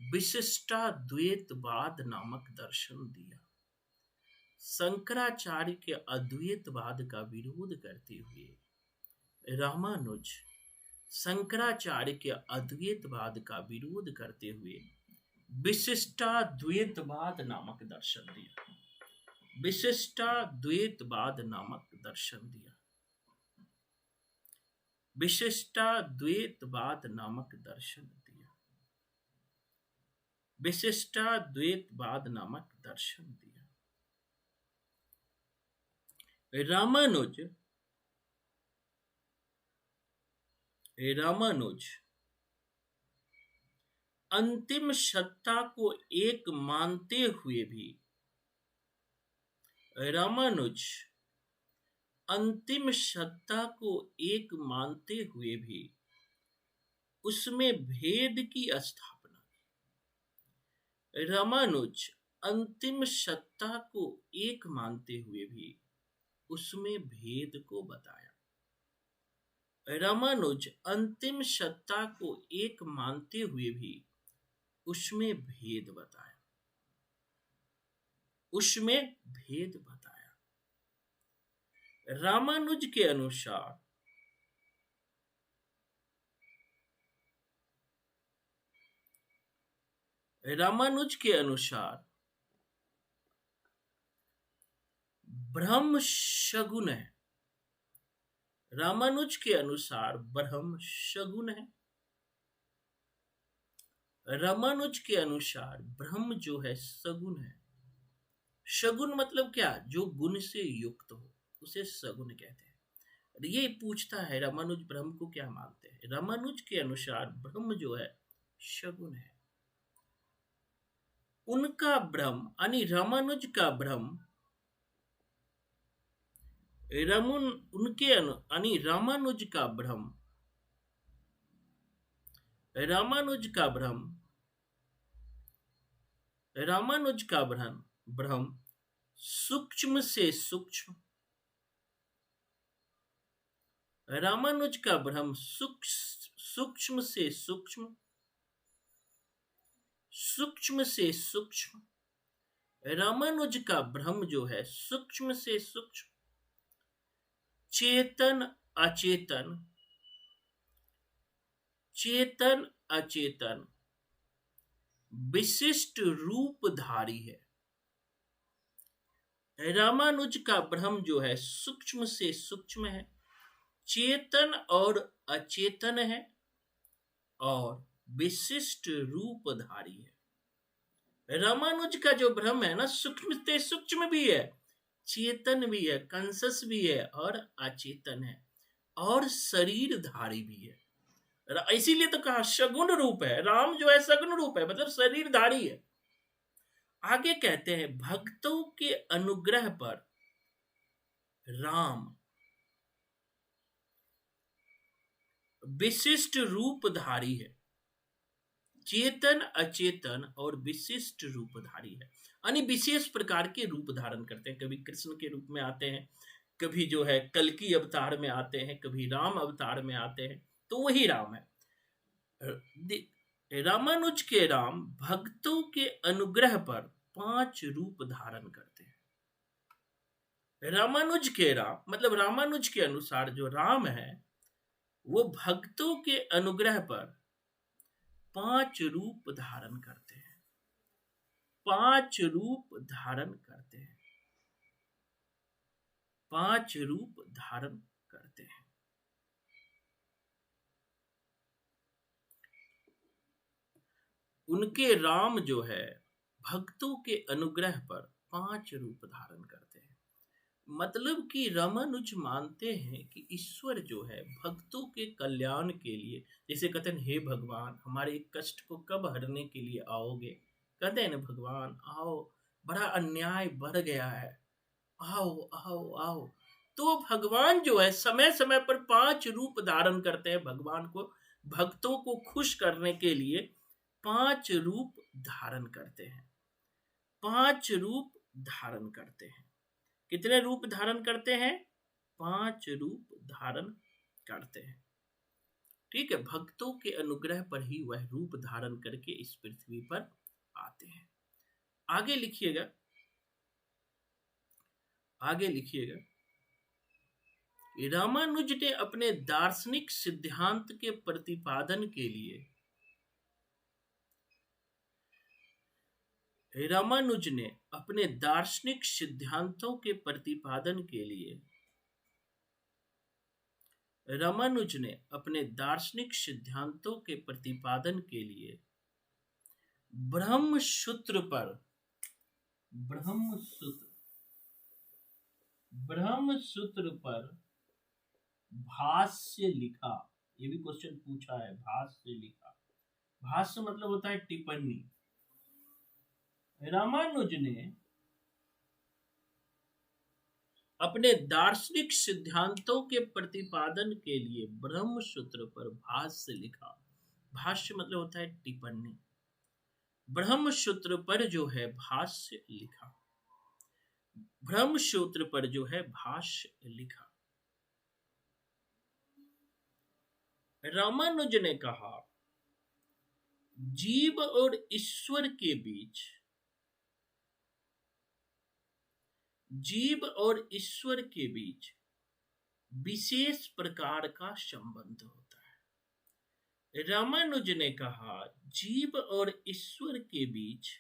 A: विशिष्टाद्वैतवाद नामक दर्शन दिया। शंकराचार्य के अद्वैतवाद का विरोध करते हुए रामानुज शंकराचार्य के अद्वैतवाद का विरोध करते हुए विशिष्टाद्वैतवाद नामक दर्शन दिया। विशिष्टाद्वैतवाद नामक दर्शन दिया। विशिष्टाद्वैतवाद नामक दर्शन दिया। विशिष्टाद्वैतवाद नामक दर्शन दिया। रामानुज अंतिम सत्ता को एक मानते हुए भी, रामानुज अंतिम सत्ता को एक मानते हुए भी उसमें भेद की स्थापना की। रामानुज अंतिम सत्ता को एक मानते हुए भी उसमें भेद को बताया। रामानुज अंतिम सत्ता को एक मानते हुए भी उसमें भेद बताया। उसमें भेद बताया। रामानुज के अनुसार ब्रह्म सगुण है। रामानुज के अनुसार ब्रह्म सगुण है। रामानुज के अनुसार ब्रह्म जो है सगुण है। सगुण मतलब क्या? जो गुण से युक्त हो उसे सगुण कहते हैं। ये पूछता है रामानुज ब्रह्म को क्या मानते हैं। रामानुज के अनुसार ब्रह्म जो है सगुण है। उनका ब्रह्म यानी रामानुज का ब्रह्म रमुन उनके यानी रामानुज का ब्रह्म सूक्ष्म से सूक्ष्म, रामानुज का ब्रह्म सूक्ष्म से सूक्ष्म, सूक्ष्म से सूक्ष्म, रामानुज का ब्रह्म जो है सूक्ष्म से सूक्ष्म, चेतन अचेतन, चेतन अचेतन विशिष्ट रूपधारी है। रामानुज का ब्रह्म जो है सूक्ष्म से सूक्ष्म है, चेतन और अचेतन है और विशिष्ट रूपधारी है। रामानुज का जो ब्रह्म है ना, सूक्ष्म से सूक्ष्म भी है, चेतन भी है, कंसस भी है और अचेतन है और शरीरधारी भी है। इसीलिए तो कहा सगुण रूप है। राम जो है सगुण रूप है, मतलब शरीरधारी है। आगे कहते हैं भक्तों के अनुग्रह पर राम विशिष्ट रूपधारी है, चेतन अचेतन और विशिष्ट रूपधारी है, यानी विशेष प्रकार के रूप धारण करते हैं। कभी कृष्ण के रूप में आते हैं, कभी जो है कल्कि अवतार में आते हैं, कभी राम अवतार में आते हैं, तो वही राम है। रामानुज के राम भक्तों के अनुग्रह पर 5 रूप धारण करते हैं। रामानुज के राम मतलब रामानुज के अनुसार जो राम है वो भक्तों के अनुग्रह पर 5 रूप धारण करते हैं, 5 रूप धारण करते हैं, 5 रूप धारण करते हैं। उनके राम जो है भक्तों के अनुग्रह पर 5 रूप धारण करते हैं। मतलब कि रामानुज मानते हैं कि ईश्वर जो है भक्तों के कल्याण के लिए, जैसे कहते हैं हे भगवान हमारे कष्ट को कब हरने के लिए आओगे, कहते हैं ना भगवान आओ, बड़ा अन्याय बढ़ गया है, आओ आओ आओ। तो भगवान जो है समय समय पर 5 रूप धारण करते हैं। भगवान को भक्तों को खुश करने के लिए 5 रूप धारण करते हैं, 5 रूप धारण करते हैं। कितने रूप धारण करते हैं? 5 रूप धारण करते हैं। ठीक है, भक्तों के अनुग्रह पर ही वह रूप धारण करके इस पृथ्वी पर आते हैं। आगे लिखिएगा, आगे लिखिएगा। रामानुज ने अपने दार्शनिक सिद्धांत के प्रतिपादन के लिए रामानुज ने अपने दार्शनिक सिद्धांतों के प्रतिपादन के लिए रामानुज ने अपने दार्शनिक सिद्धांतों के प्रतिपादन के लिए ब्रह्म सूत्र पर भाष्य लिखा। ये भी क्वेश्चन पूछा है, भाष्य लिखा। भाष्य मतलब होता है टिप्पणी। रामानुज ने अपने दार्शनिक सिद्धांतों के प्रतिपादन के लिए ब्रह्म सूत्र पर भाष्य लिखा। भाष्य मतलब होता है टिप्पणी। ब्रह्म सूत्र पर जो है भाष्य लिखा, ब्रह्म सूत्र पर जो है भाष्य लिखा। रामानुज ने कहा जीव और ईश्वर के बीच, जीव और ईश्वर के बीच विशेष प्रकार का संबंध होता है। रामानुज ने कहा जीव और ईश्वर के बीच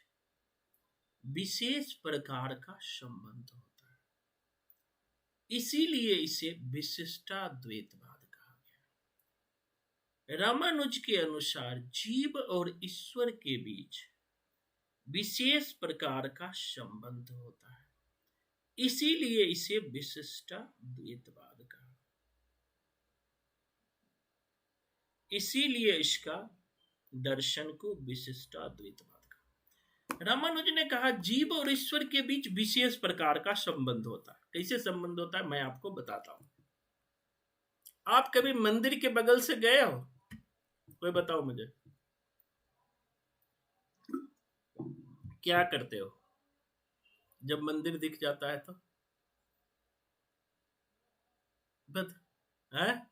A: विशेष प्रकार का संबंध होता है, इसीलिए इसे विशिष्टाद्वैतवाद कहा रामानुज के अनुसार जीव और ईश्वर के बीच विशेष प्रकार का संबंध होता है, इसीलिए इसे विशिष्टाद्वैतवाद कहा। इसीलिए इसका दर्शन को विशिष्टाद्वैतवाद कहा। रामानुज ने कहा जीव और ईश्वर के बीच विशेष प्रकार का संबंध होता है। कैसे संबंध होता है मैं आपको बताता हूं। आप कभी मंदिर के बगल से गए हो? कोई बताओ मुझे, क्या करते हो जब मंदिर दिख जाता है तो? है?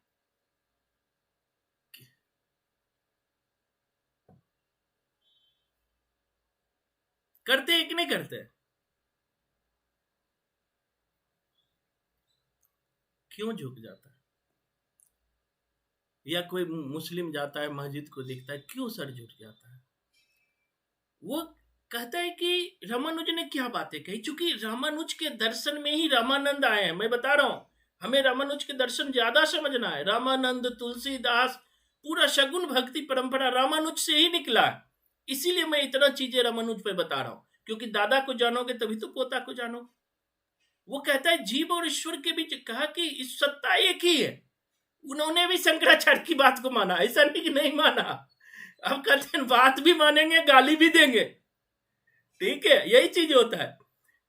A: करते हैं कि नहीं करते? क्यों झुक जाता है? या कोई मुस्लिम जाता है मस्जिद को देखता है, क्यों सर झुक जाता है? वो कहता है कि रामानुज ने क्या बातें कही, क्योंकि रामानुज के दर्शन में ही रामानंद आए हैं। मैं बता रहा हूं, हमें रामानुज के दर्शन ज्यादा समझना है। रामानंद, तुलसीदास, पूरा शगुन भक्ति परंपरा रामानुज से ही निकला है। इसीलिए मैं इतना चीजें रामानुज पे बता रहा हूं, क्योंकि दादा को जानोगे तभी तो पोता को जानोगे। वो कहता है जीव और ईश्वर के बीच, कहा कि इस सत्ता एक ही है। उन्होंने भी शंकराचार्य की बात को माना, ऐसा नहीं कि नहीं माना। अब कहते हैं बात भी मानेंगे, गाली भी देंगे। ठीक है, यही चीज होता है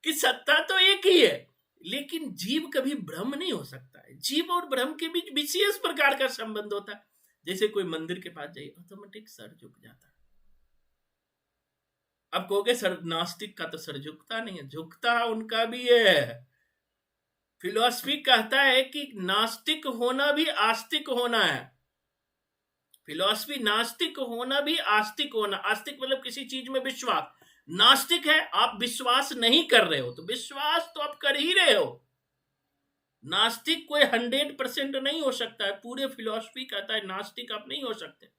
A: कि सत्ता तो एक ही है, लेकिन जीव कभी ब्रह्म नहीं हो सकता है। जीव और ब्रह्म के बीच विशेष प्रकार का संबंध होता है। जैसे कोई मंदिर के पास जाइए, ऑटोमेटिक सर झुक जाता है। अब कहोगे सर नास्तिक का तो सर झुकता नहीं है। झुकता उनका भी है। फिलॉसफी कहता है कि नास्तिक होना भी आस्तिक होना है। फिलॉसफी नास्तिक होना भी आस्तिक होना। आस्तिक मतलब किसी चीज में विश्वास। नास्तिक है आप विश्वास नहीं कर रहे हो, तो विश्वास तो आप कर ही रहे हो। नास्तिक कोई 100% नहीं हो सकता है। पूरे फिलॉसफी कहता है नास्तिक आप नहीं हो सकते।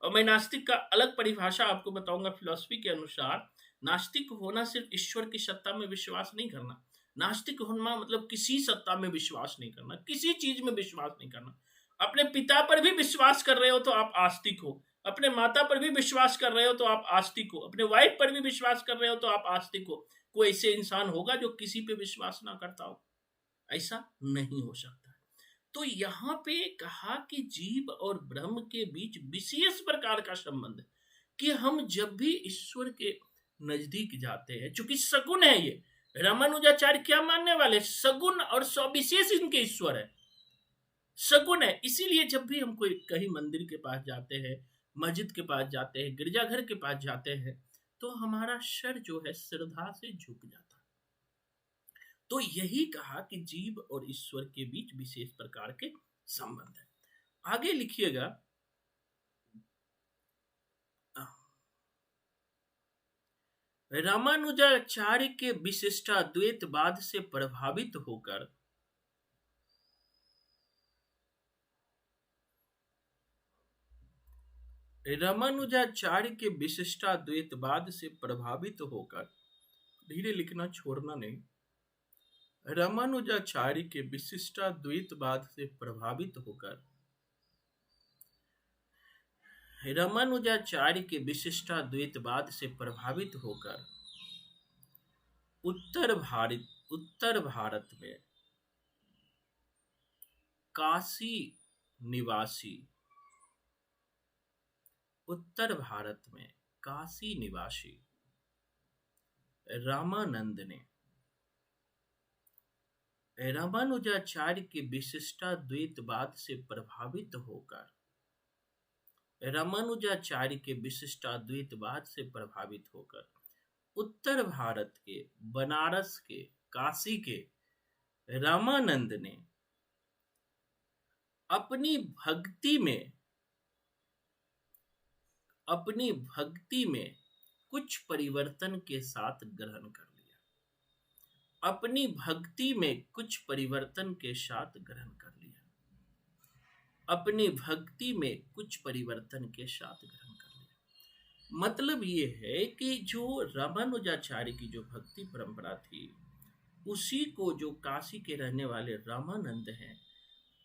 A: और मैं नास्तिक का अलग परिभाषा आपको बताऊंगा। फिलॉसफी के अनुसार नास्तिक होना सिर्फ ईश्वर की सत्ता में विश्वास नहीं करना। नास्तिक होना मतलब किसी सत्ता में विश्वास नहीं करना, किसी चीज में विश्वास नहीं करना। अपने पिता पर भी विश्वास कर रहे हो तो आप आस्तिक हो। अपने माता पर भी विश्वास कर रहे हो तो आप आस्तिक हो। अपने वाइफ पर भी विश्वास कर रहे हो तो आप आस्तिक हो। कोई ऐसे इंसान होगा जो किसी पे विश्वास ना करता हो? ऐसा नहीं हो सकता। तो यहां पे कहा कि जीव और ब्रह्म के बीच विशेष प्रकार का संबंध है कि हम जब भी ईश्वर के नजदीक जाते हैं, चूंकि सगुण है ये। रामानुजाचार्य क्या मानने वाले? सगुण और सविशेष इनके ईश्वर है, सगुण है। इसीलिए जब भी हम कोई कहीं मंदिर के पास जाते हैं, मस्जिद के पास जाते हैं, गिरजाघर के पास जाते हैं, तो हमारा सर जो है श्रद्धा से झुक जाता है। तो यही कहा कि जीव और ईश्वर के बीच विशेष प्रकार के संबंध है। आगे लिखिएगा, रामानुजाचार्य के विशिष्टाद्वैतवाद से प्रभावित होकर रामानुजाचार्य के विशिष्टाद्वैतवाद से प्रभावित होकर, धीरे लिखना छोड़ना नहीं, रामानुजाचार्य के विशिष्टाद्वैतवाद से प्रभावित होकर रामानुजाचार्य के विशिष्टाद्वैतवाद से प्रभावित होकर उत्तर भारत में काशी निवासी उत्तर भारत में काशी निवासी रामानंद ने रामानुजाचार्य के विशिष्टाद्वैतवाद से प्रभावित होकर रामानुजाचार्य के विशिष्टाद्वैतवाद से प्रभावित होकर उत्तर भारत के बनारस के काशी के रामानंद ने अपनी भक्ति में कुछ परिवर्तन के साथ ग्रहण कर लिया। अपनी भक्ति में कुछ परिवर्तन के साथ ग्रहण कर लिया। अपनी भक्ति में कुछ परिवर्तन के साथ ग्रहण कर लिया। मतलब ये है कि जो रामानुजाचार्य की जो भक्ति परंपरा थी, उसी को जो काशी के रहने वाले रामानंद हैं,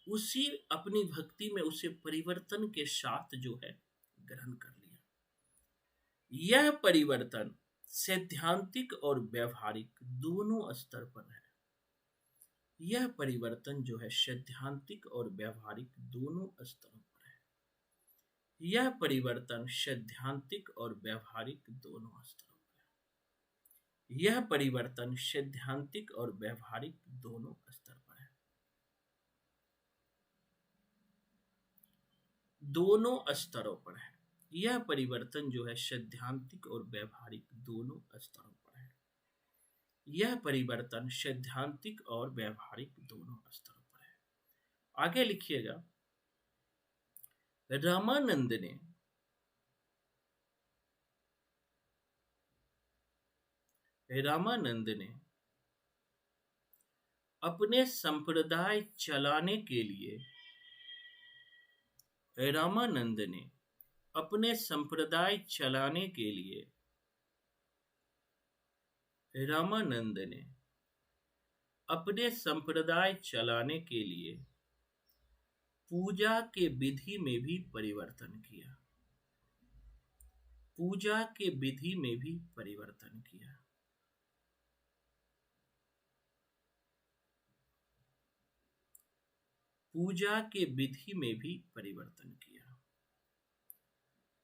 A: उसी अपनी भक्ति में उसे परिवर्तन के साथ जो है ग्रहण कर लिया। यह परिवर्तन सैद्धांतिक और व्यवहारिक दोनों स्तर पर है। यह परिवर्तन जो है सैद्धांतिक और व्यवहारिक दोनों स्तरों पर है। यह परिवर्तन सैद्धांतिक और व्यवहारिक दोनों स्तरों पर है। यह परिवर्तन सैद्धांतिक और व्यवहारिक दोनों स्तर पर है। दोनों स्तरों पर है। यह परिवर्तन जो है सैद्धांतिक और व्यवहारिक दोनों स्तरों पर है। यह परिवर्तन सैद्धांतिक और व्यवहारिक दोनों स्तरों पर है। आगे लिखिएगा, रामानंद ने अपने संप्रदाय चलाने के लिए रामानंद ने अपने संप्रदाय चलाने के लिए रामानंद ने अपने संप्रदाय चलाने के लिए पूजा के विधि में भी परिवर्तन किया। पूजा के विधि में भी परिवर्तन किया। पूजा के विधि में भी परिवर्तन किया।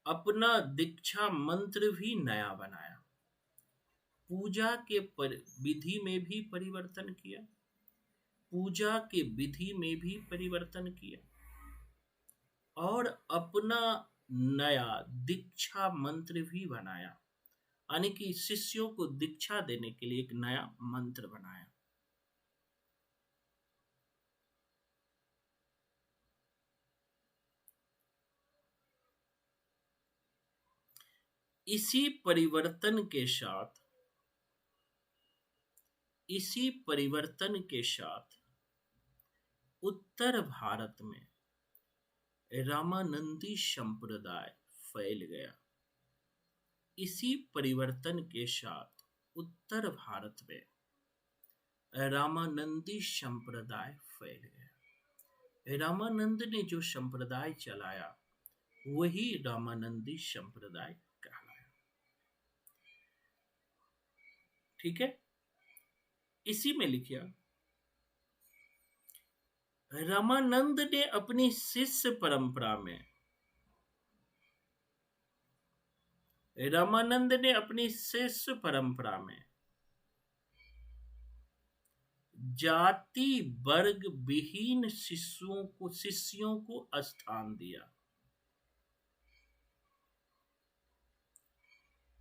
A: अपना दीक्षा मंत्र भी नया बनाया। पूजा के विधि में भी परिवर्तन किया। पूजा के विधि में भी परिवर्तन किया और अपना नया दीक्षा मंत्र भी बनाया, यानी कि शिष्यों को दीक्षा देने के लिए एक नया मंत्र बनाया। इसी परिवर्तन के साथ उत्तर भारत में रामानंदी संप्रदाय फैल गया। इसी परिवर्तन के साथ उत्तर भारत में रामानंदी संप्रदाय फैल गया। रामानंद ने जो संप्रदाय चलाया वही रामानंदी संप्रदाय कहलाया। ठीक है, इसी में लिखिए, रामानंद ने अपनी शिष्य परंपरा में जाति वर्ग विहीन शिष्यों को स्थान दिया।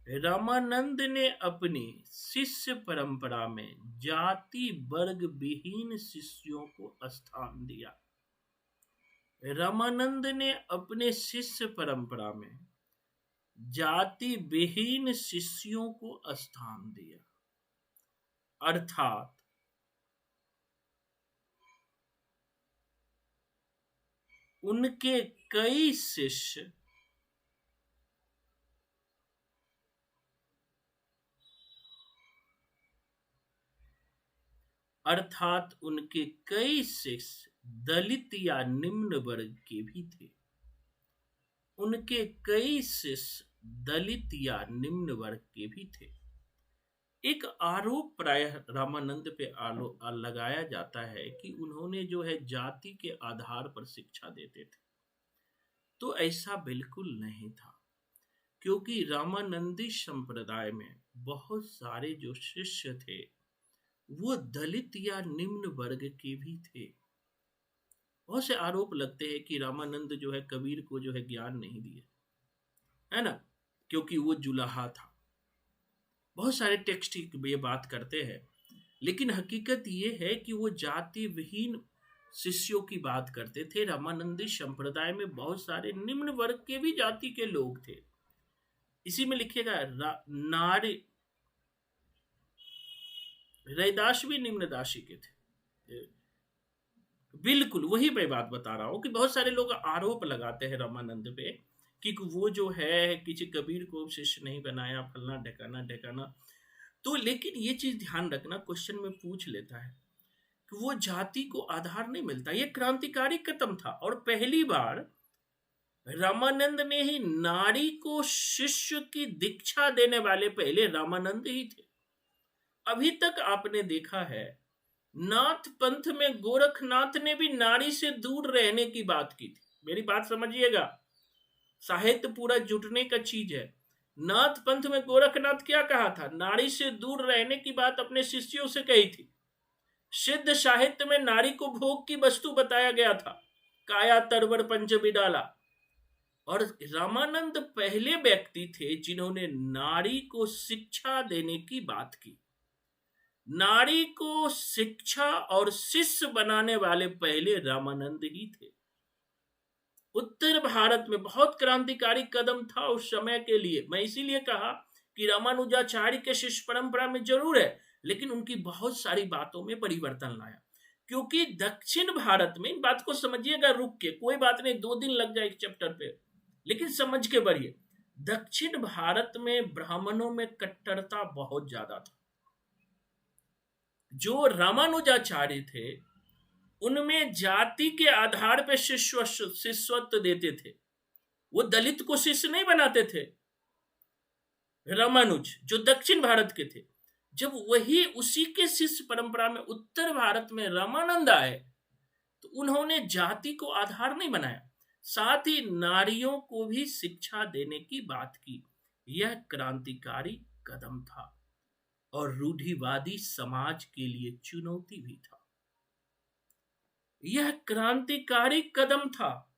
A: रामानंद ने अपनी शिष्य परंपरा में जाति वर्ग विहीन शिष्यों को स्थान दिया। रामानंद ने अपने शिष्य परंपरा में जाति विहीन शिष्यों को स्थान दिया, अर्थात उनके कई शिष्य दलित या निम्न वर्ग के भी थे। उनके कई शिष्य दलित या निम्न वर्ग के भी थे। एक आरोप प्रायः रामानंद पे लगाया जाता है कि उन्होंने जो है जाति के आधार पर शिक्षा देते थे, तो ऐसा बिल्कुल नहीं था, क्योंकि रामानंदी संप्रदाय में बहुत सारे जो शिष्य थे वो दलित या निम्न वर्ग के भी थे। बहुत से आरोप लगते हैं कि रामानंद जो है कबीर को जो है ज्ञान नहीं दिया, है ना, क्योंकि वो जुलाहा था। बहुत सारे टेक्स्ट ये बात करते हैं, लेकिन हकीकत ये है कि वो जाति विहीन शिष्यों की बात करते थे। रामानंदी संप्रदाय में बहुत सारे निम्न वर्ग के भी जाति के लोग थे। इसी में लिखिएगा, रैदास भी निम्न राशि के थे। बिल्कुल वही मैं बात बता रहा हूं कि बहुत सारे लोग आरोप लगाते हैं रामानंद पे कि वो जो है किसी कबीर को शिष्य नहीं बनाया, फलना ढकाना। तो लेकिन ये चीज ध्यान रखना, क्वेश्चन में पूछ लेता है कि वो जाति को आधार नहीं मिलता। ये क्रांतिकारी कदम था और पहली बार रामानंद ने ही नारी को शिष्य की दीक्षा देने वाले पहले रामानंद ही थे। अभी तक आपने देखा है नाथ पंथ में गोरखनाथ ने भी नारी से दूर रहने की बात की थी। मेरी बात समझिएगा, साहित्य पूरा जुटने का चीज है। नाथ पंथ में गोरखनाथ क्या कहा था? नारी से दूर रहने की बात अपने शिष्यों से कही थी। सिद्ध साहित्य में नारी को भोग की वस्तु बताया गया था, काया तरवर पंच बिडाला। और रामानंद पहले व्यक्ति थे जिन्होंने नारी को शिक्षा देने की बात की। नारी को शिक्षा और शिष्य बनाने वाले पहले रामानंद ही थे। उत्तर भारत में बहुत क्रांतिकारी कदम था उस समय के लिए। मैं इसीलिए कहा कि रामानुजाचार्य के शिष्य परंपरा में जरूर है, लेकिन उनकी बहुत सारी बातों में परिवर्तन लाया। क्योंकि दक्षिण भारत में, इन बात को समझिएगा रुक के, कोई बात नहीं 2 दिन लग जाए एक चैप्टर पे, लेकिन समझ के बढ़िए। दक्षिण भारत में ब्राह्मणों में कट्टरता बहुत ज्यादा था। जो रामानुजाचार्य थे उनमें जाति के आधार पर शिष्यत्व देते थे। वो दलित को शिष्य नहीं बनाते थे। रामानुज जो दक्षिण भारत के थे, जब वही उसी के शिष्य परंपरा में उत्तर भारत में रामानंद आए तो उन्होंने जाति को आधार नहीं बनाया, साथ ही नारियों को भी शिक्षा देने की बात की। यह क्रांतिकारी कदम था और रूढ़िवादी समाज के लिए चुनौती भी था। यह क्रांतिकारी कदम था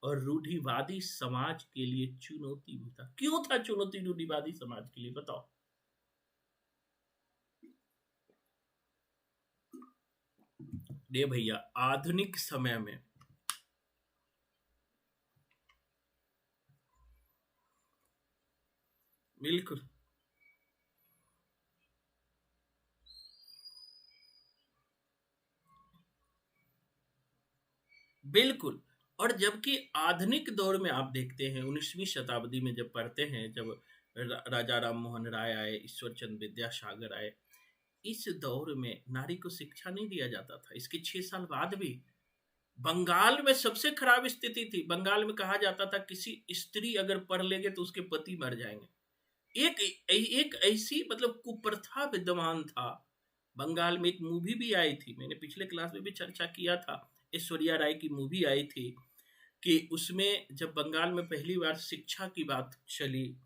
A: और रूढ़िवादी समाज के लिए चुनौती भी था। क्यों था चुनौती रूढ़िवादी समाज के लिए, बताओ? ये भैया आधुनिक समय में बिल्कुल बिल्कुल। और जबकि आधुनिक दौर में आप देखते हैं 19वीं शताब्दी में जब पढ़ते हैं, जब राजा राम मोहन राय आए, ईश्वर चंद्र विद्यासागर आए, इस दौर में नारी को शिक्षा नहीं दिया जाता था। इसके 6 साल बाद भी बंगाल में सबसे खराब स्थिति थी। बंगाल में कहा जाता था किसी स्त्री अगर पढ़ लेंगे तो उसके पति मर जाएंगे। एक ऐसी मतलब कुप्रथा विद्यमान था। बंगाल में एक मूवी भी आई थी, मैंने पिछले क्लास में भी चर्चा किया था, ऐश्वर्या राय की मूवी आई थी कि उसमें जब बंगाल में पहली बार शिक्षा की बात चली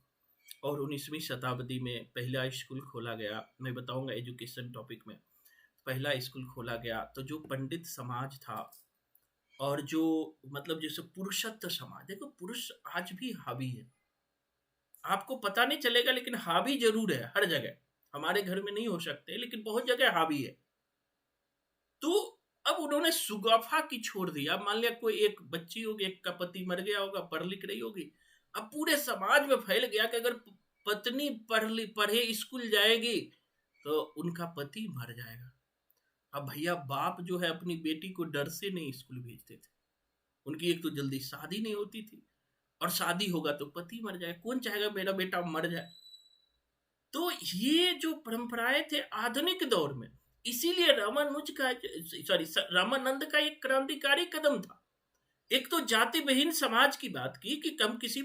A: और 19वीं शताब्दी में पहला स्कूल खोला गया, मैं बताऊंगा एजुकेशन टॉपिक में, पहला स्कूल खोला गया तो जो पंडित समाज था और जो मतलब जैसे पुरुषत्व समाज, देखो पुरुष आज भी हावी है, आपको पता नहीं चलेगा लेकिन हावी जरूर है हर जगह। हमारे घर में नहीं हो सकते लेकिन बहुत जगह हावी है। तो अब उन्होंने सुगफा की छोड़ दिया। मान लिया कोई एक बच्ची होगी, एक का पति मर गया होगा, पढ़ लिख रही होगी, अब पूरे समाज में फैल गया कि अगर पत्नी पढ़े स्कूल जाएगी तो उनका पति मर जाएगा। अब भैया बाप जो है अपनी बेटी को डर से नहीं स्कूल भेजते थे। उनकी एक तो जल्दी शादी नहीं होती थी और शादी होगा तो पति मर जाए, कौन चाहेगा मेरा बेटा मर जाए। तो ये जो परंपराएं थे आधुनिक दौर में, इसीलिए रामानंद का एक क्रांतिकारी कदम था। एक तो जाति विहीन समाज की बात की कि हम किसी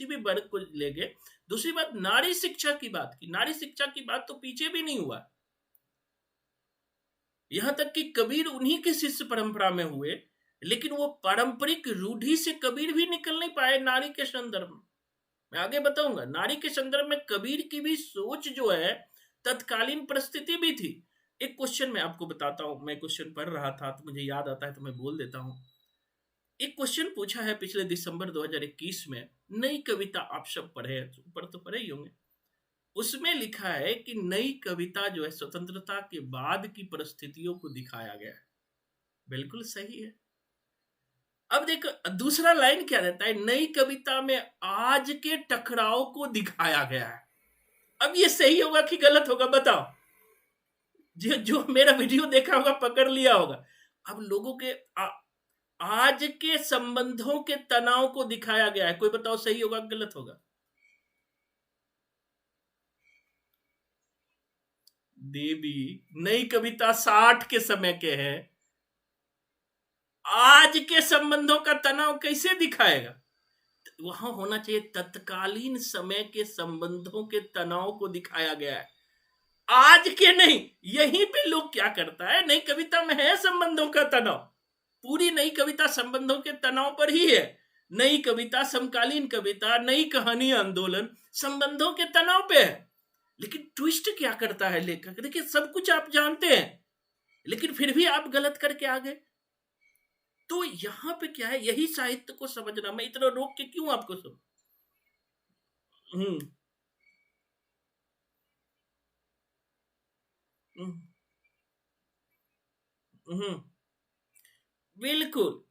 A: भी वर्ग को ले गए। दूसरी बात नारी शिक्षा की बात की। नारी शिक्षा की बात तो पीछे भी नहीं हुआ, यहां तक कि कबीर उन्हीं के शिष्य परंपरा में हुए, लेकिन वो पारंपरिक रूढ़ी से कबीर भी निकल नहीं पाए नारी के संदर्भ में। मैं आगे बताऊंगा, नारी के संदर्भ में कबीर की भी सोच जो है तत्कालीन परिस्थिति भी थी। एक क्वेश्चन मैं आपको बताता हूं, मैं क्वेश्चन पढ़ रहा था तो मुझे याद आता है तो मैं बोल देता हूं। एक क्वेश्चन पूछा है पिछले दिसंबर 2021 में, नई कविता, आप सब पढ़े, ऊपर तो पढ़े ही होंगे। उसमें लिखा है कि नई कविता जो है स्वतंत्रता के बाद की परिस्थितियों को दिखाया गया है। बिल्कुल सही है। अब देखो दूसरा लाइन क्या रहता है, नई कविता में आज के टकराव को दिखाया गया है। अब ये सही होगा कि गलत होगा, बताओ? जो मेरा वीडियो देखा होगा पकड़ लिया होगा। अब लोगों के आज के संबंधों के तनाव को दिखाया गया है, कोई बताओ सही होगा गलत होगा? देवी, नई कविता 60 के समय के है, आज के संबंधों का तनाव कैसे दिखाएगा? वहां होना चाहिए तत्कालीन समय के संबंधों के तनाव को दिखाया गया है, आज के नहीं। यहीं पे लोग क्या करता है, नई कविता में है संबंधों का तनाव, पूरी नई कविता संबंधों के तनाव पर ही है। नई कविता, समकालीन कविता, नई कहानी, आंदोलन संबंधों के तनाव पे है। लेकिन ट्विस्ट क्या करता है लेखक, देखिए सब कुछ आप जानते हैं लेकिन फिर भी आप गलत करके आ गए। तो यहां पे क्या है, यही साहित्य को समझना। मैं इतना रोक के क्यों आपको सुन। हम्म हम्म हम्म, बिल्कुल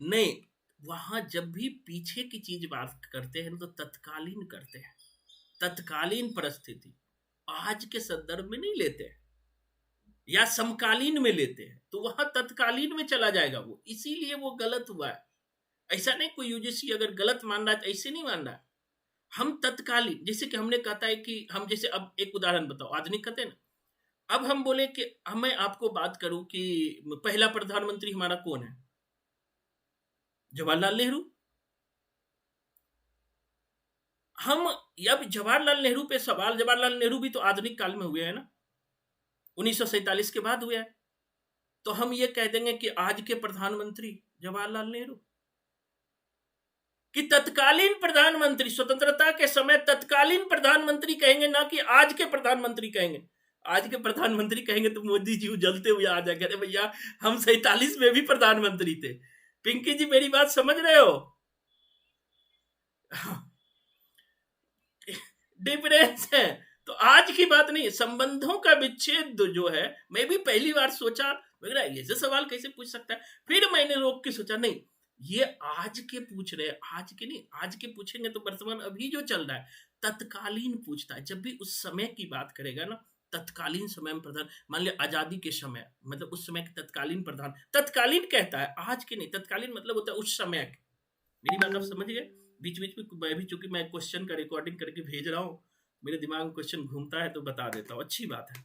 A: नहीं। वहां जब भी पीछे की चीज बात करते हैं तो तत्कालीन करते हैं, तत्कालीन परिस्थिति, आज के संदर्भ में नहीं लेते हैं या समकालीन में लेते हैं, तो वहां तत्कालीन में चला जाएगा वो, इसीलिए वो गलत हुआ है। ऐसा नहीं कोई यूजीसी अगर गलत मान रहा है तो ऐसे नहीं मान रहा है। हम तत्कालीन, जैसे कि हमने कहता है कि हम, जैसे अब एक उदाहरण बताओ, आधुनिक कहते हैं ना। अब हम बोले कि मैं आपको बात करूं कि पहला प्रधानमंत्री हमारा कौन है, जवाहरलाल नेहरू। हम, अब जवाहरलाल नेहरू पे सवाल, जवाहरलाल नेहरू भी तो आधुनिक काल में हुए हैं ना, 1947 के बाद हुए हैं। तो हम ये कह देंगे कि आज के प्रधानमंत्री जवाहरलाल नेहरू, कि तत्कालीन प्रधानमंत्री, स्वतंत्रता के समय तत्कालीन प्रधानमंत्री कहेंगे, ना कि आज के प्रधानमंत्री कहेंगे। आज के प्रधानमंत्री कहेंगे तो मोदी जी उजलते हुए आ जाएंगे, अरे भैया हम 47 में भी प्रधानमंत्री थे। पिंकी जी मेरी बात समझ रहे हो? डिफरेंस है। तो आज की बात नहीं, संबंधों का विच्छेद जो है, मैं भी पहली बार सोचा ये जो सवाल कैसे पूछ सकता है, फिर मैंने रोक के सोचा नहीं, ये आज के पूछ रहे हैं, आज के नहीं, आज के पूछेंगे तो वर्तमान अभी जो चल रहा है। तत्कालीन पूछता है, जब भी उस समय की बात करेगा ना, तत्कालीन समय में प्रधान, मान लिया आजादी के समय, मतलब उस समय के तत्कालीन प्रधान, तत्कालीन कहता है, आज के नहीं। तत्कालीन मतलब होता है उस समय के। मेरी बात आप समझ गए? बीच बीच में मैं भी, चूंकि मैं क्वेश्चन का रिकॉर्डिंग करके भेज रहा हूँ, मेरे दिमाग में क्वेश्चन घूमता है तो बता देता हूँ, अच्छी बात है।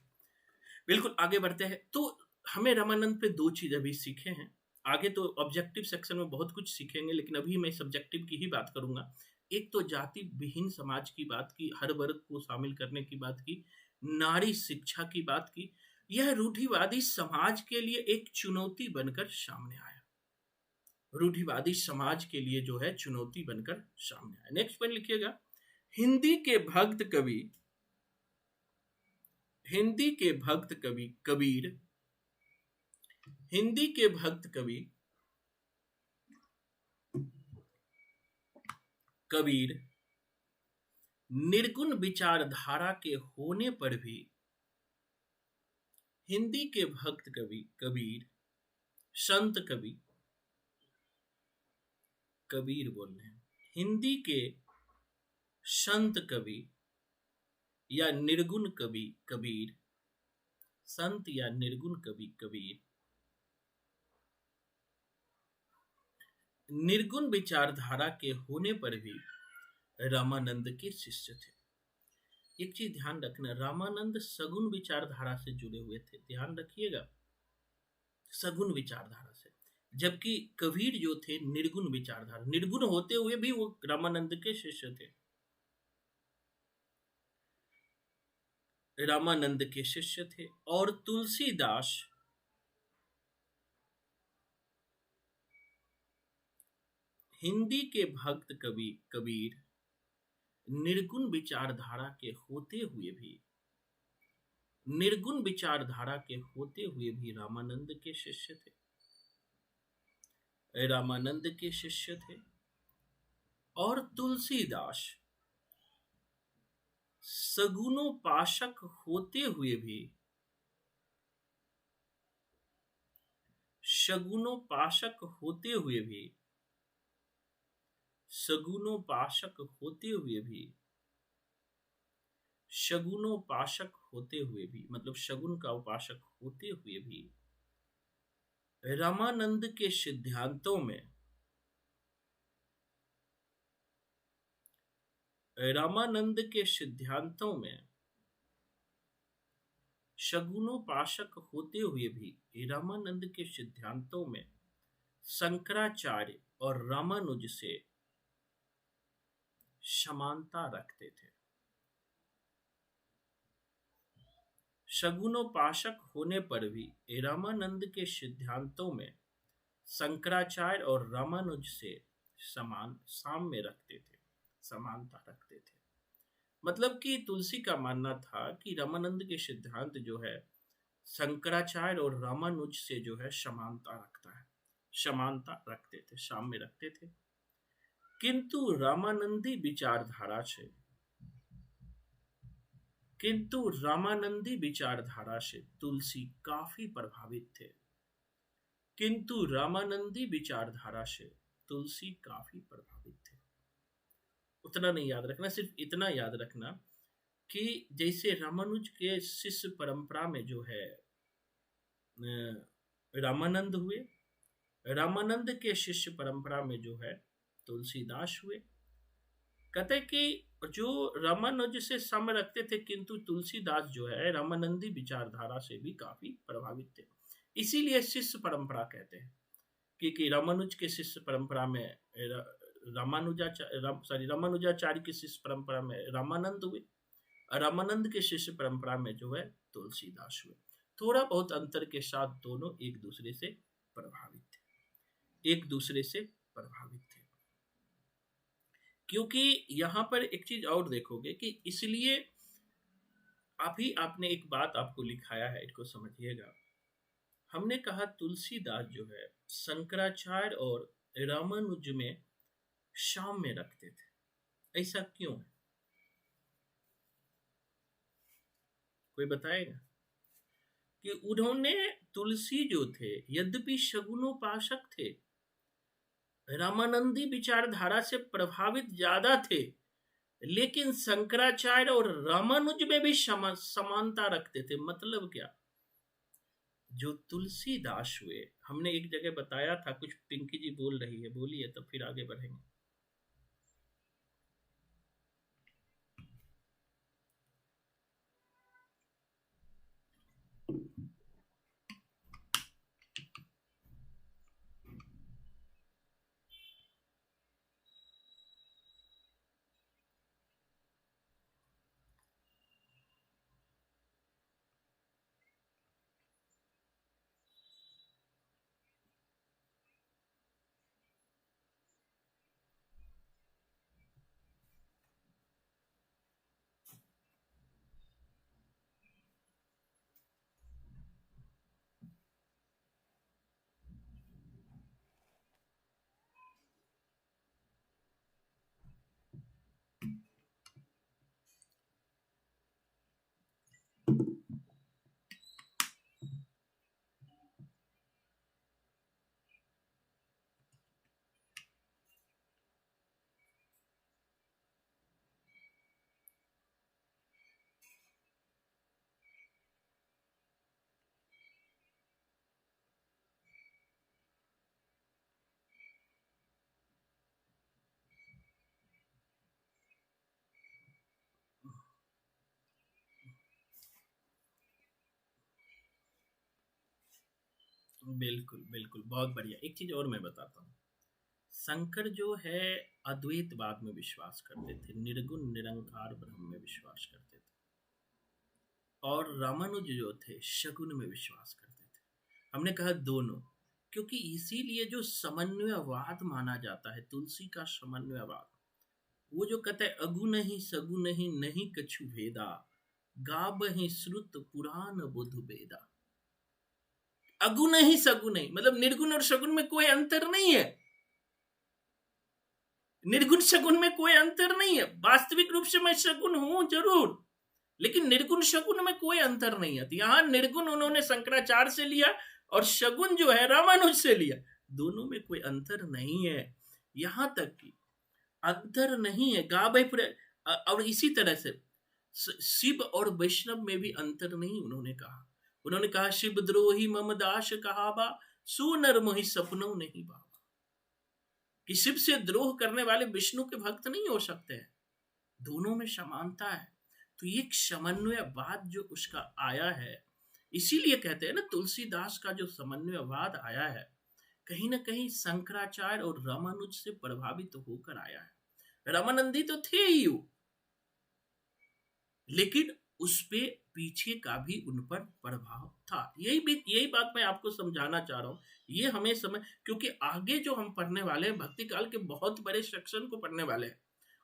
A: बिल्कुल, आगे बढ़ते हैं। तो हमें रामानंद पे दो चीज अभी सीखे हैं, आगे तो ऑब्जेक्टिव सेक्शन में बहुत कुछ सीखेंगे, लेकिन अभी मैं सब्जेक्टिव की ही बात करूंगा। एक तो जाति विहीन समाज की बात की, हर वर्ग को शामिल करने की बात की, नारी शिक्षा की बात की। यह रूढ़िवादी समाज के लिए एक चुनौती बनकर सामने आया, रूढ़िवादी समाज के लिए जो है चुनौती बनकर सामने आया। नेक्स्ट पॉइंट लिखिएगा, हिंदी के भक्त कवि, हिंदी के भक्त कवि कबीर, हिंदी के भक्त कवि कबीर निर्गुण विचारधारा के होने पर भी, हिंदी के भक्त कवि कबीर, संत कवि कबीर बोल रहे हैं, हिंदी के संत कवि या निर्गुण कवि कबीर, संत या निर्गुण कवि कबीर निर्गुण विचारधारा के होने पर भी रामानंद के शिष्य थे। एक चीज ध्यान रखना, रामानंद सगुण विचारधारा से जुड़े हुए थे, ध्यान रखिएगा, सगुण विचारधारा से। जबकि कबीर जो थे निर्गुण विचारधारा, निर्गुण होते हुए भी वो रामानंद के शिष्य थे, रामानंद के शिष्य थे। और तुलसीदास, हिंदी के भक्त कवि कबीर निर्गुण विचारधारा के होते हुए भी, निर्गुण विचारधारा के होते हुए भी रामानंद के शिष्य थे, रामानंद के शिष्य थे। और तुलसीदास सगुणोपासक होते हुए भी, सगुणोपासक होते हुए भी, सगुणोपासक होते हुए भी, सगुणोपासक होते हुए भी, मतलब सगुण का उपासक होते हुए भी रामानंद के सिद्धांतों में रामानंद के सिद्धांतों में शगुनोपासक होते हुए भी रामानंद के सिद्धांतों में शंकराचार्य और रामानुज से समानता रखते थे। शगुनोपासक होने पर भी रामानंद के सिद्धांतों में शंकराचार्य और रामानुज से साम्य रखते थे, समानता रखते थे। मतलब कि तुलसी का मानना था कि रामानंद के सिद्धांत जो है शंकराचार्य और रामानुज से जो है समानता रखता है, समानता रखते थे, साम्य रखते थे। किंतु रामानंदी विचारधारा से तुलसी काफी प्रभावित थे। उतना नहीं याद रखना, सिर्फ इतना याद रखना कि जैसे रामानुज के शिष्य परंपरा में जो है रामानंद हुए, रामानंद के शिष्य परंपरा में जो है तुलसीदास हुए। कहते कि जो रामानुज से सम रखते थे, किंतु तुलसीदास जो है रामानंदी विचारधारा से भी काफी प्रभावित थे। इसीलिए शिष्य परंपरा कहते हैं, क्योंकि रामानुज के शिष्य परंपरा में रामानुजाचार्य की शिष्य परंपरा में रामानंद हुए, रामानंद के शिष्य परंपरा में जो है तुलसीदास हुए। थोड़ा बहुत अंतर के साथ दोनों एक दूसरे से प्रभावित थे। क्योंकि यहाँ पर एक चीज और देखोगे कि इसलिए अभी आपने एक बात आपको लिखाया है, इसको समझिएगा। हमने कहा तुलसीदास जो है शंकराचार्य और रामानुज में साम्य रखते थे। ऐसा क्यों है, कोई बताएगा? कि उन्होंने तुलसी जो थे यद्यपि शगुनोपासक थे, रामानंदी विचारधारा से प्रभावित ज्यादा थे, लेकिन शंकराचार्य और रामानुज में भी समानता रखते थे। मतलब क्या? जो तुलसीदास हुए, हमने एक जगह बताया था, कुछ पिंकी जी बोल रही है, बोलिए तो फिर आगे बढ़ेंगे। बिल्कुल बिल्कुल, बहुत बढ़िया। एक चीज और मैं बताता हूँ, शंकर जो है अद्वैतवाद में विश्वास करते थे, निर्गुण निरंकार ब्रह्म में विश्वास करते थे, और रामानुज जो थे शगुन में विश्वास करते थे। हमने कहा दोनों, क्योंकि इसीलिए जो समन्वयवाद माना जाता है, तुलसी का समन्वयवाद, वो जो कहता है अगुन ही सगुन ही नहीं कछु भेदा, गाब ही श्रुत पुराण बुध वेदा। अगुण ही सगुन ही, मतलब निर्गुण और सगुन में कोई अंतर नहीं है। निर्गुण सगुन में कोई अंतर नहीं है। वास्तविक रूप से मैं सगुन हूं जरूर, लेकिन निर्गुण सगुन में कोई अंतर नहीं है। यहाँ निर्गुण उन्होंने शंकराचार्य से लिया और सगुन जो है रामानुज से लिया, दोनों में कोई अंतर नहीं है। यहां तक कि अंतर नहीं है गावे पूरे, और इसी तरह से शिव और वैष्णव में भी अंतर नहीं उन्होंने कहा। उन्होंने कहा शिव द्रोही मम दास कहावा, सुनर मोहि सपनों नहीं बाबा। कि शिव से द्रोह करने वाले विष्णु के भक्त नहीं हो सकते हैं। दोनों में समानता है। तो ये समन्वयवाद जो उसका आया है, इसीलिए कहते हैं ना तुलसीदास का जो समन्वयवाद आया है कहीं ना कहीं शंकराचार्य और रामानुज से प्रभावित होकर आया है। रामानंदी तो थे ही वो, लेकिन उस पे पीछे का भी उन पर प्रभाव था। यही बात मैं आपको समझाना चाह रहा हूँ। ये हमें समझ, क्योंकि आगे जो हम पढ़ने वाले हैं भक्ति काल के बहुत बड़े सेक्शन को पढ़ने वाले हैं,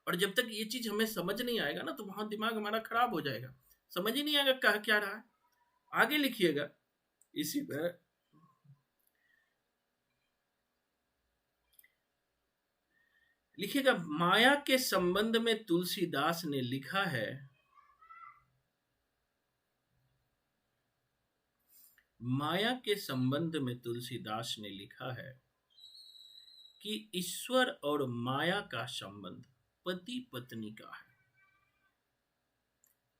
A: और जब तक ये चीज हमें समझ नहीं आएगा ना तो वहां दिमाग हमारा खराब हो जाएगा, समझ ही नहीं आएगा कह क्या रहा है। आगे लिखिएगा इसी पर, लिखिएगा माया के संबंध में तुलसीदास ने लिखा है, माया के संबंध में तुलसीदास ने लिखा है कि ईश्वर और माया का संबंध पति पत्नी का है।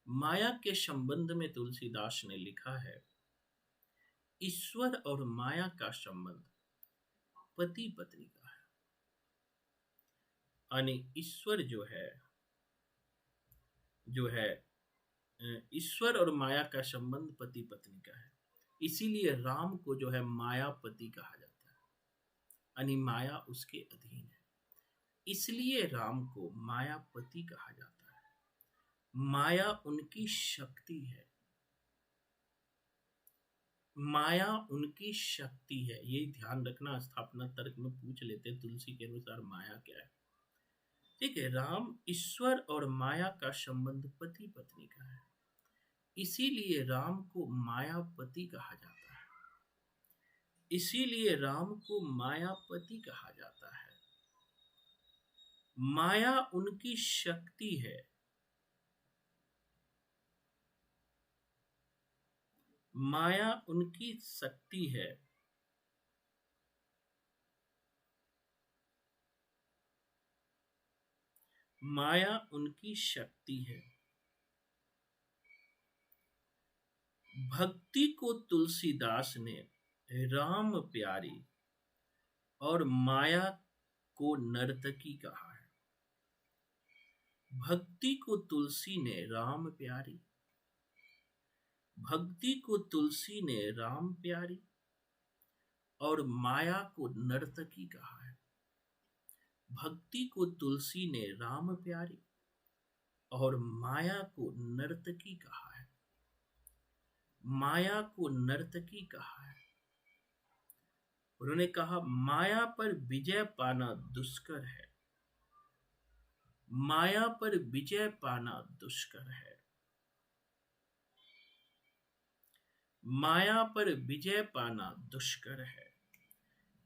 A: माया के संबंध में तुलसीदास ने लिखा है ईश्वर और माया का संबंध पति पत्नी का है। यानी ईश्वर जो है ईश्वर और माया का संबंध पति पत्नी का है। इसीलिए राम को जो है मायापति कहा जाता है, यानी माया उसके अधीन है, इसलिए राम को मायापति कहा जाता है। माया उनकी शक्ति है, माया उनकी शक्ति है। ये ध्यान रखना, स्थापना तर्क में पूछ लेते हैं तुलसी के अनुसार माया क्या है। ठीक है, राम ईश्वर और माया का संबंध पति पत्नी का है, इसीलिए राम को मायापति कहा जाता है। इसीलिए राम को मायापति कहा जाता है। माया उनकी शक्ति है, माया उनकी शक्ति है। माया उनकी शक्ति है। भक्ति को तुलसीदास ने राम प्यारी और माया को नर्तकी कहा है। भक्ति को तुलसी ने राम प्यारी, भक्ति को तुलसी ने राम प्यारी और माया को नर्तकी कहा है। भक्ति को तुलसी ने राम प्यारी और माया को नर्तकी कहा है। माया को नर्तकी कहा है। उन्होंने कहा माया पर विजय पाना दुष्कर है, माया पर विजय पाना दुष्कर है। माया पर विजय पाना दुष्कर है,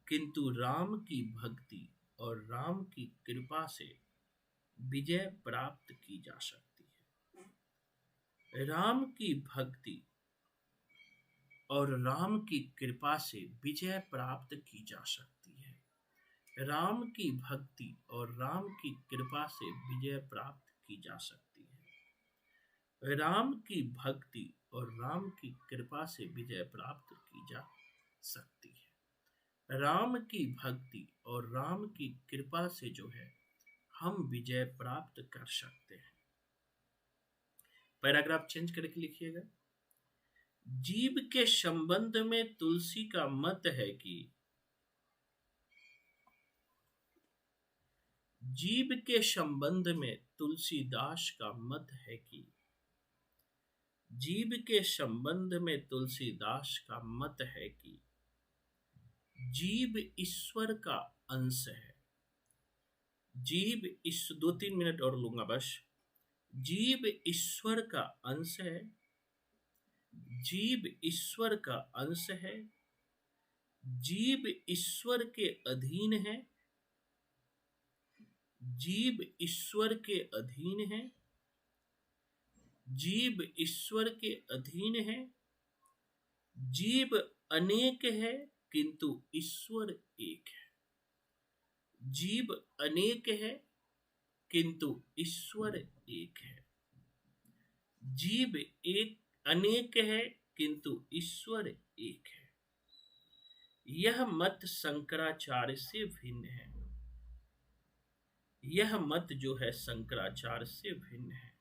A: किंतु राम की भक्ति और राम की कृपा से विजय प्राप्त की जा सकती है। राम की भक्ति और राम की कृपा से विजय प्राप्त की जा सकती है। राम की भक्ति और राम की कृपा से विजय प्राप्त की जा सकती है। राम की भक्ति और राम की कृपा से विजय प्राप्त की जा सकती है। राम की भक्ति और राम की कृपा से जो है हम विजय प्राप्त कर सकते हैं। पैराग्राफ चेंज करके लिखिएगा। जीव के संबंध में तुलसी का मत है कि जीव के संबंध में तुलसीदास का मत है कि जीव के संबंध में तुलसीदास का मत है कि जीव ईश्वर का अंश है। जीव इस 2-3 मिनट और लूंगा बस। जीव ईश्वर का अंश है, जीव ईश्वर का अंश है, जीव ईश्वर के अधीन है, जीव ईश्वर के अधीन है, जीव ईश्वर के अधीन है। जीव अनेक है किंतु ईश्वर एक है। जीव अनेक है किंतु ईश्वर एक है। जीव एक अनेक है किंतु ईश्वर एक है। यह मत शंकराचार्य से भिन्न है। यह मत जो है शंकराचार्य से भिन्न है।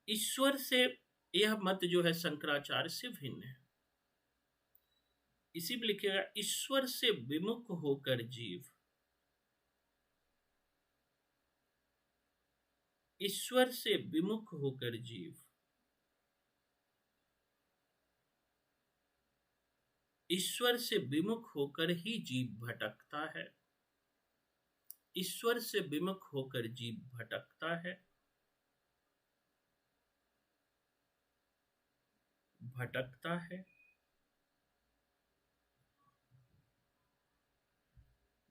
A: ईश्वर से यह मत जो है शंकराचार्य से भिन्न है। इसी में लिखेगा ईश्वर से विमुख होकर जीव, ईश्वर से विमुख होकर जीव ईश्वर से विमुख होकर ही जीव भटकता है। ईश्वर से विमुख होकर जीव भटकता है, भटकता है,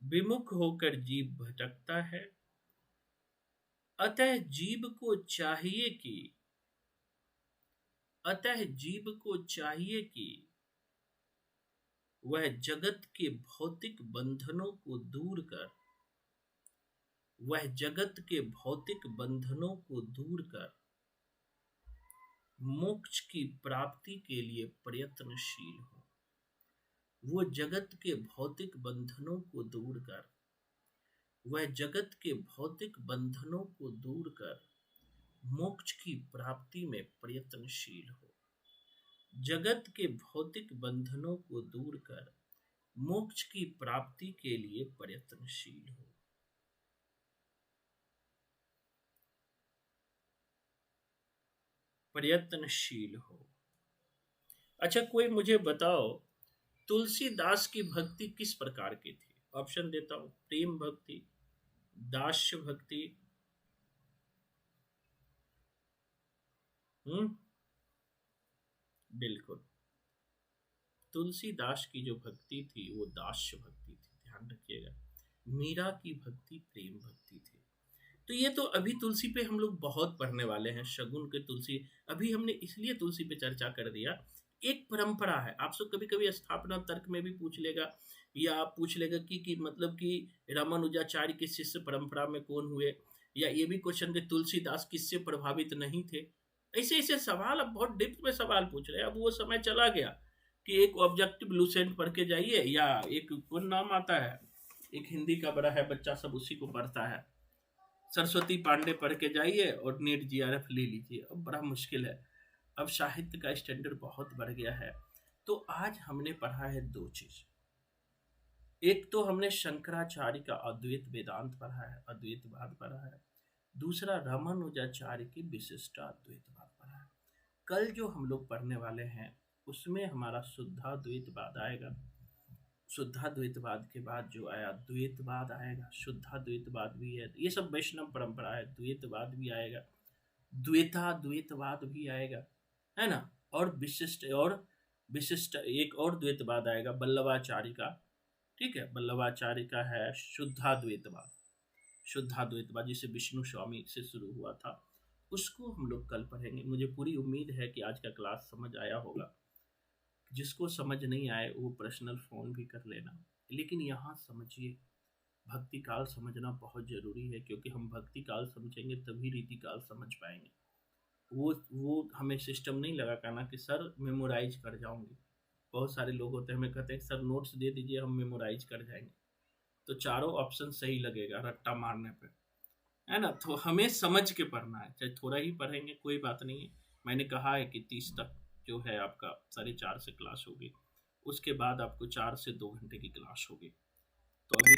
A: विमुख होकर जीव भटकता है। अतः जीव को चाहिए कि अतः जीव को चाहिए कि वह जगत के भौतिक बंधनों को दूर कर वह जगत के भौतिक बंधनों को दूर कर मोक्ष की प्राप्ति के लिए प्रयत्नशील हो। वो जगत के भौतिक बंधनों को दूर कर वह जगत के भौतिक बंधनों को दूर कर मोक्ष की प्राप्ति में प्रयत्नशील हो। जगत के भौतिक बंधनों को दूर कर मोक्ष की प्राप्ति के लिए प्रयत्नशील हो। प्रयत्नशील हो। अच्छा, कोई मुझे बताओ तुलसीदास की भक्ति किस प्रकार की थी? ऑप्शन देता हूं, प्रेम भक्ति, दास्य भक्ति, बिल्कुल तुलसीदास की जो भक्ति थी वो दास्य भक्ति थी, ध्यान रखिएगा। मीरा की भक्ति प्रेम भक्ति थी। तो ये तो अभी तुलसी पे हम लोग बहुत पढ़ने वाले हैं, शगुन के तुलसी। अभी हमने इसलिए तुलसी पे चर्चा कर दिया। एक परंपरा है, आप सब कभी कभी स्थापना तर्क में भी पूछ लेगा, या आप पूछ लेगा कि मतलब कि रामानुजाचार्य के शिष्य परंपरा में कौन हुए, या ये भी क्वेश्चन कि तुलसीदास किससे प्रभावित नहीं थे। ऐसे ऐसे सवाल, अब बहुत डिप्थ में सवाल पूछ रहे हैं। अब वो समय चला गया कि एक ऑब्जेक्टिव लूसेंट पढ़ के जाइए, या एक कौन नाम आता है, एक हिंदी का बड़ा है, बच्चा सब उसी को पढ़ता है, सरस्वती पांडे पढ़ के जाइए और नीट जीआरएफ ले लीजिए। अब बड़ा मुश्किल है, अब साहित्य का स्टैंडर्ड बहुत बढ़ गया है। तो आज हमने पढ़ा है दो चीज। एक तो हमने शंकराचार्य का अद्वैत वेदांत पढ़ा है, अद्वैतवाद पढ़ा है। दूसरा रामानुजाचार्य की विशिष्ट अद्वैतवाद पढ़ा है। कल जो हम लोग पढ़ने वाले हैं उसमें हमारा शुद्धाद्वैतवाद आएगा। शुद्धाद्वैतवाद के बाद जो आया द्वैतवाद आएगा, शुद्धाद्वैतवाद भी है, ये सब वैष्णव परंपरा है। द्वैतवाद भी आएगा, द्वैताद्वैतवाद भी आएगा, है ना। और विशिष्ट एक और द्वैतवाद आएगा वल्लभाचार्य का, ठीक है, वल्लभाचार्य का है शुद्धाद्वैतवाद। शुद्धाद्वैतवाद जिसे विष्णु स्वामी से शुरू हुआ था, उसको हम लोग कल पढ़ेंगे। मुझे पूरी उम्मीद है कि आज का क्लास समझ आया होगा। जिसको समझ नहीं आए वो पर्सनल फोन भी कर लेना, लेकिन यहाँ समझिए, भक्ति काल समझना बहुत जरूरी है, क्योंकि हम भक्ति काल समझेंगे तभी रीति काल समझ पाएंगे। वो हमें सिस्टम नहीं लगा करना कि सर मेमोराइज कर जाऊंगी। बहुत सारे लोग होते हैं, हमें कहते हैं सर नोट्स दे दीजिए हम मेमोराइज कर जाएंगे। तो चारों ऑप्शन सही लगेगा रट्टा मारने पे, है ना। तो हमें समझ के पढ़ना है, चाहे थोड़ा ही पढ़ेंगे कोई बात नहीं है। मैंने कहा है कि 30 तक जो है आपका 4:30 से क्लास होगी, उसके बाद आपको 4 से 2 घंटे की क्लास होगी। तो अभी